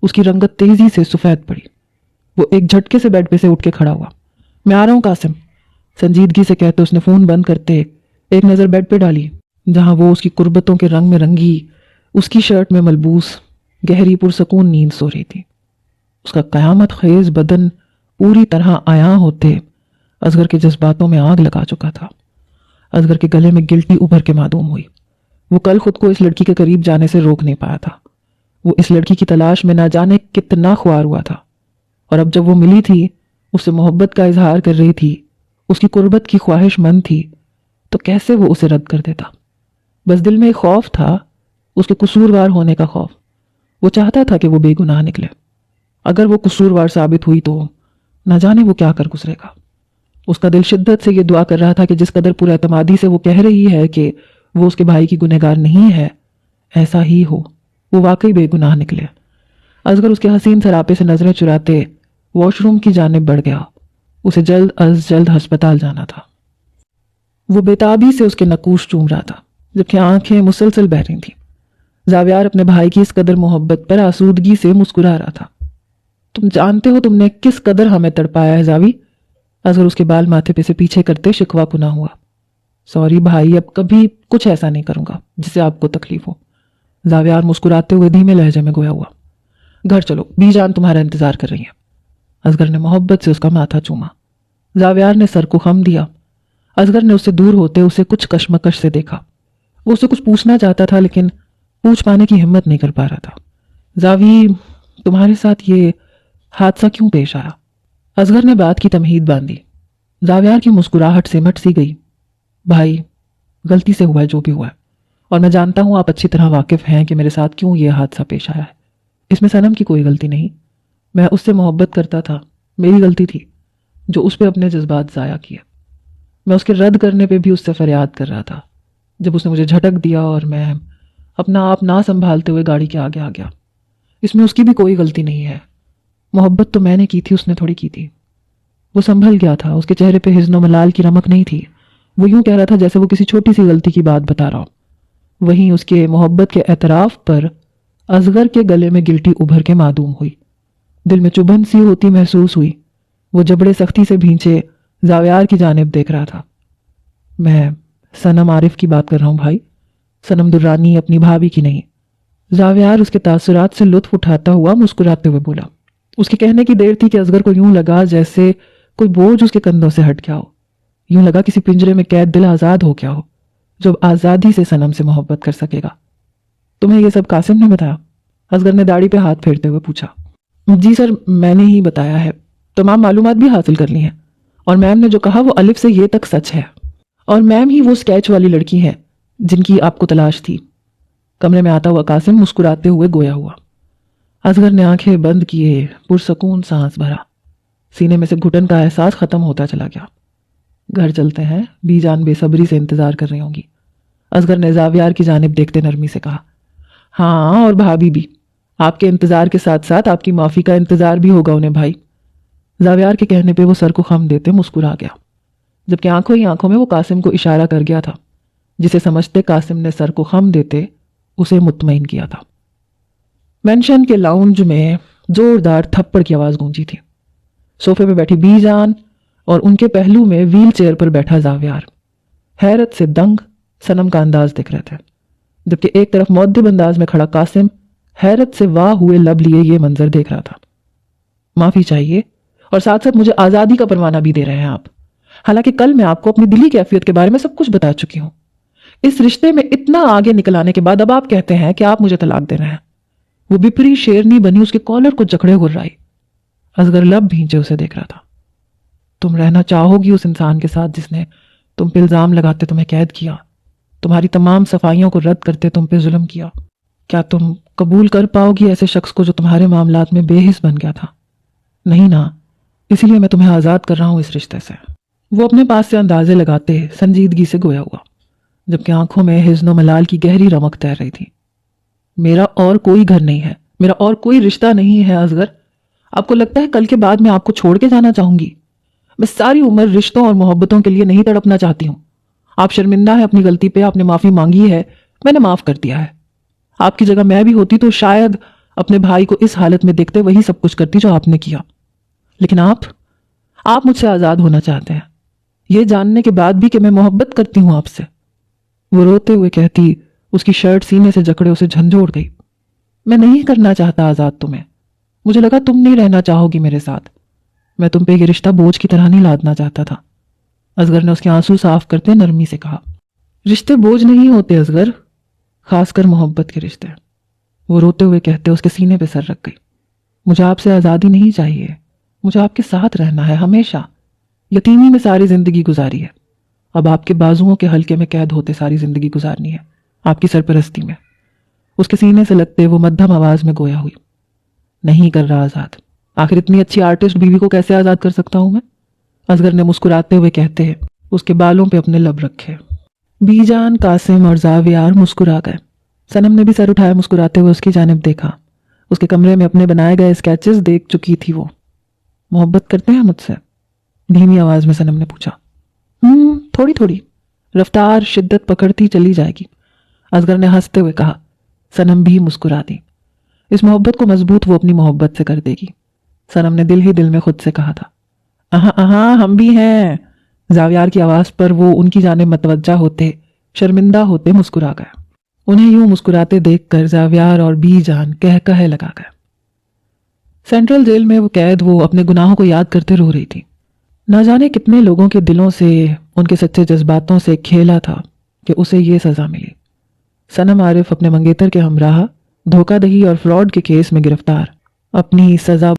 اس کی رنگت تیزی سے سفید پڑی۔ وہ ایک جھٹکے سے بیڈ پہ سے اٹھ کے کھڑا ہوا۔ میں آ رہا ہوں قاسم، سنجیدگی سے کہتے اس نے فون بند کرتے ایک نظر بیڈ پہ ڈالی جہاں وہ اس کی قربتوں کے رنگ میں رنگی اس کی شرٹ میں ملبوس گہری پرسکون نیند سو رہی تھی۔ اس کا قیامت خیز بدن پوری طرح عیاں ہوتے اصغر کے جذباتوں میں آگ لگا چکا تھا۔ اصغر کے گلے میں گلٹی ابھر کے معدوم ہوئی۔ وہ کل خود کو اس لڑکی کے قریب جانے سے روک نہیں پایا تھا۔ وہ اس لڑکی کی تلاش میں نہ جانے کتنا خوار ہوا تھا، اور اب جب وہ ملی تھی، اس سے محبت کا اظہار کر رہی تھی، اس کی قربت کی خواہش مند تھی، تو کیسے وہ اسے رد کر دیتا؟ بس دل میں ایک خوف تھا، اس کے قصوروار ہونے کا خوف۔ وہ چاہتا تھا کہ وہ بے گناہ نکلے۔ اگر وہ قصوروار ثابت ہوئی تو نہ جانے وہ کیا کر گزرے گا۔ اس کا دل شدت سے یہ دعا کر رہا تھا کہ جس قدر پر اعتمادی سے وہ کہہ رہی ہے کہ وہ اس کے بھائی کی گنہگار نہیں ہے، ایسا ہی ہو، وہ واقعی بے گناہ نکلے۔ اصغر اس کے حسین سراپے سے نظریں چراتے واش روم کی جانب بڑھ گیا۔ اسے جلد از جلد ہسپتال جانا تھا۔ وہ بےتابی سے اس کے نقوش چوم رہا تھا جبکہ آنکھیں مسلسل بہہ رہی تھیں۔ زاویار اپنے بھائی کی اس قدر محبت پر آسودگی سے مسکرا رہا تھا۔ تم جانتے ہو تم نے کس قدر ہمیں تڑپایا ہے زاوی؟ اصغر اس کے بال ماتھے پہ سے پیچھے کرتے شکوہ کنا ہوا۔ سوری بھائی، اب کبھی کچھ ایسا نہیں کروں گا جس سے آپ کو تکلیف ہو۔ زاویار مسکراتے ہوئے دھیمے لہجے میں گویا ہوا۔ گھر چلو، بی جان تمہارا انتظار کر رہی ہے۔ اصغر نے محبت سے اس کا ماتھا چوما۔ زاویار نے سر کو خم دیا۔ اصغر نے اس سے دور ہوتے اسے کچھ کشمکش سے دیکھا۔ وہ اسے کچھ پوچھنا چاہتا تھا لیکن پوچھ پانے کی ہمت نہیں کر پا رہا تھا۔ زاوی، تمہارے ساتھ یہ حادثہ کیوں پیش آیا؟ اصغر نے بات کی تمہید باندھی۔ زاویار کی مسکراہٹ سمٹ سی گئی۔ بھائی، غلطی سے ہوا ہے جو بھی ہوا ہے، اور میں جانتا ہوں آپ اچھی طرح واقف ہیں کہ میرے ساتھ کیوں یہ حادثہ پیش آیا ہے۔ اس میں صنم کی کوئی غلطی نہیں، میں اس سے محبت کرتا تھا، میری غلطی تھی جو اس پہ اپنے جذبات ضائع کیے۔ میں اس کے رد کرنے پہ بھی اس سے فریاد کر رہا تھا جب اس نے مجھے جھٹک دیا اور میں اپنا آپ نہ سنبھالتے ہوئے گاڑی کے آگے آ گیا۔ اس میں اس کی بھی کوئی غلطی نہیں ہے، محبت تو میں نے کی تھی، اس نے تھوڑی کی تھی۔ وہ سنبھل گیا تھا، اس کے چہرے پہ حزن و ملال کی رمق نہیں تھی، وہ یوں کہہ رہا تھا جیسے وہ کسی چھوٹی سی غلطی کی بات بتا رہا ہو۔ وہیں اس کے محبت کے اعتراف پر اصغر کے گلے میں گلٹی ابھر کے معدوم ہوئی، دل میں چبھن سی ہوتی محسوس ہوئی۔ وہ جبڑے سختی سے بھینچے زاویار کی جانب دیکھ رہا تھا۔ میں صنم عارف کی بات کر رہا ہوں بھائی، صنم درانی اپنی بھابھی کی نہیں۔ زاویار اس کے تاثرات سے لطف اٹھاتا ہوا مسکراتے ہوئے بولا۔ اس کے کہنے کی دیر تھی کہ اصغر کو یوں لگا جیسے کوئی بوجھ اس کے کندھوں سے ہٹ گیا ہو، یوں لگا کسی پنجرے میں قید دل آزاد ہو گیا ہو جو اب آزادی سے صنم سے محبت کر سکے گا۔ تمہیں یہ سب قاسم نے بتایا؟ اصغر نے داڑھی پہ ہاتھ پھیرتے ہوئے پوچھا۔ جی سر، میں نے ہی بتایا ہے، تمام معلومات بھی حاصل کر لی ہیں، اور میم نے جو کہا وہ الف سے یہ تک سچ ہے، اور میم ہی وہ اسکیچ والی لڑکی ہیں جن کی آپ کو تلاش تھی۔ کمرے میں آتا ہوا قاسم مسکراتے ہوئے گویا ہوا۔ اصغر نے آنکھیں بند کیے، پرسکون سانس بھرا، سینے میں سے گھٹن کا احساس ختم ہوتا چلا گیا۔ گھر چلتے ہیں، بی جان بے صبری سے انتظار کر رہی ہوں گی، اصغر نے زاویار کی جانب دیکھتے نرمی سے کہا۔ ہاں، اور بھابھی بھی، آپ کے انتظار کے ساتھ ساتھ آپ کی معافی کا انتظار بھی ہوگا انہیں بھائی۔ زاویار کے کہنے پہ وہ سر کو خم دیتے مسکرا گیا، جبکہ آنکھوں ہی آنکھوں میں وہ قاسم کو اشارہ کر گیا تھا، جسے سمجھتے قاسم نے سر کو خم دیتے اسے مطمئن کیا تھا۔ مینشن کے لاؤنج میں زوردار تھپڑ کی آواز گونجی تھی۔ صوفے پہ بیٹھی بی جان اور ان کے پہلو میں ویل چیئر پر بیٹھا زاویار حیرت سے دنگ صنم کا انداز دیکھ رہے تھے، جبکہ ایک طرف مؤدب انداز میں کھڑا قاسم حیرت سے واہ ہوئے لب لیے یہ منظر دیکھ رہا تھا۔ معافی چاہیے، اور ساتھ ساتھ مجھے آزادی کا پروانہ بھی دے رہے ہیں آپ، حالانکہ کل میں آپ کو اپنی دلی کیفیت کے بارے میں سب کچھ بتا چکی ہوں۔ اس رشتے میں اتنا آگے نکل آنے کے بعد اب آپ کہتے ہیں کہ آپ مجھے طلاق دے رہے ہیں۔ وہ بپری شیرنی بنی اس کے کالر کو جکڑے گرائی۔ اصغر لب بھینچے اسے دیکھ رہا تھا۔ تم رہنا چاہو گی اس انسان کے ساتھ جس نے تم پہ الزام لگاتے تمہیں قید کیا، تمہاری تمام صفائیوں کو رد کرتے تم پہ ظلم کیا؟ کیا تم قبول کر پاؤ گی ایسے شخص کو جو تمہارے معاملات میں بے حس بن گیا تھا؟ نہیں نا، اسی لیے میں تمہیں آزاد کر رہا ہوں اس رشتے سے۔ وہ اپنے پاس سے اندازے لگاتے سنجیدگی سے گویا ہوا، جبکہ آنکھوں میں حزن و ملال کی گہری رمق تیر رہی تھی۔ میرا اور کوئی گھر نہیں ہے، میرا اور کوئی رشتہ نہیں ہے اصغر۔ آپ کو لگتا ہے کل کے بعد میں آپ کو چھوڑ کے جانا چاہوں گی؟ میں ساری عمر رشتوں اور محبتوں کے لیے نہیں تڑپنا چاہتی ہوں۔ آپ شرمندہ ہیں اپنی غلطی پہ، آپ نے معافی مانگی ہے، میں نے معاف کر دیا ہے۔ آپ کی جگہ میں بھی ہوتی تو شاید اپنے بھائی کو اس حالت میں دیکھتے وہی سب کچھ کرتی جو آپ نے کیا، لیکن آپ مجھ سے آزاد ہونا چاہتے ہیں، یہ جاننے کے بعد بھی کہ میں محبت کرتی ہوں آپ سے۔ وہ روتے ہوئے کہتی، اس کی شرٹ سینے سے جکڑے اسے جھنجھوڑ گئی۔ میں نہیں کرنا چاہتا آزاد تمہیں، مجھے لگا تم نہیں رہنا چاہو گی میرے ساتھ، میں تم پہ یہ رشتہ بوجھ کی طرح نہیں لادنا چاہتا تھا۔ اصغر نے اس کے آنسو صاف کرتے نرمی سے کہا۔ رشتے بوجھ نہیں ہوتے اصغر، خاص کر محبت کے رشتے۔ وہ روتے ہوئے کہتے اس کے سینے پہ سر رکھ گئی۔ مجھے آپ سے آزادی نہیں چاہیے، مجھے آپ کے ساتھ رہنا ہے ہمیشہ۔ یتیمی میں ساری زندگی گزاری ہے، اب آپ کے بازوؤں کے حلقے میں قید ہوتے ساری زندگی گزارنی ہے، آپ کی سرپرستی میں۔ اس کے سینے سے لگتے وہ مدھم آواز میں گویا ہوئی۔ نہیں کر رہا آزاد، آخر اتنی اچھی آرٹسٹ بیوی کو کیسے آزاد کر سکتا ہوں میں؟ اصغر نے مسکراتے ہوئے کہتے اس کے بالوں پہ اپنے لب رکھے۔ بی جان، قاسم اور زاویار مسکرا گئے۔ صنم نے بھی سر اٹھایا، مسکراتے ہوئے اس کی جانب دیکھا۔ اس کے کمرے میں اپنے بنائے گئے اسکیچز دیکھ چکی تھی وہ۔ محبت کرتے ہیں مجھ سے؟ دھیمی آواز میں صنم نے پوچھا۔ تھوڑی تھوڑی، رفتار شدت پکڑتی چلی جائے گی، اصغر نے ہنستے ہوئے کہا۔ صنم بھی مسکرا دی۔ اس محبت کو مضبوط وہ اپنی محبت سے کر دے گی، صنم نے دل ہی دل میں خود سے کہا تھا۔ ہاں ہم بھی ہیں۔ زاویار کی آواز پر وہ ان کی جانب متوجہ ہوتے شرمندہ ہوتے مسکرا گئے۔ انہیں یوں مسکراتے دیکھ کر زاویار اور بی جان کہے لگا گئے۔ سینٹرل جیل میں وہ قید وہ اپنے گناہوں کو یاد کرتے رو رہی تھی۔ نہ جانے کتنے لوگوں کے دلوں سے، ان کے سچے جذباتوں سے کھیلا تھا کہ اسے یہ سزا ملی۔ صنم عارف اپنے منگیتر کے ہمراہ دھوکہ دہی اور فراڈ کے کیس میں گرفتار، اپنی سزا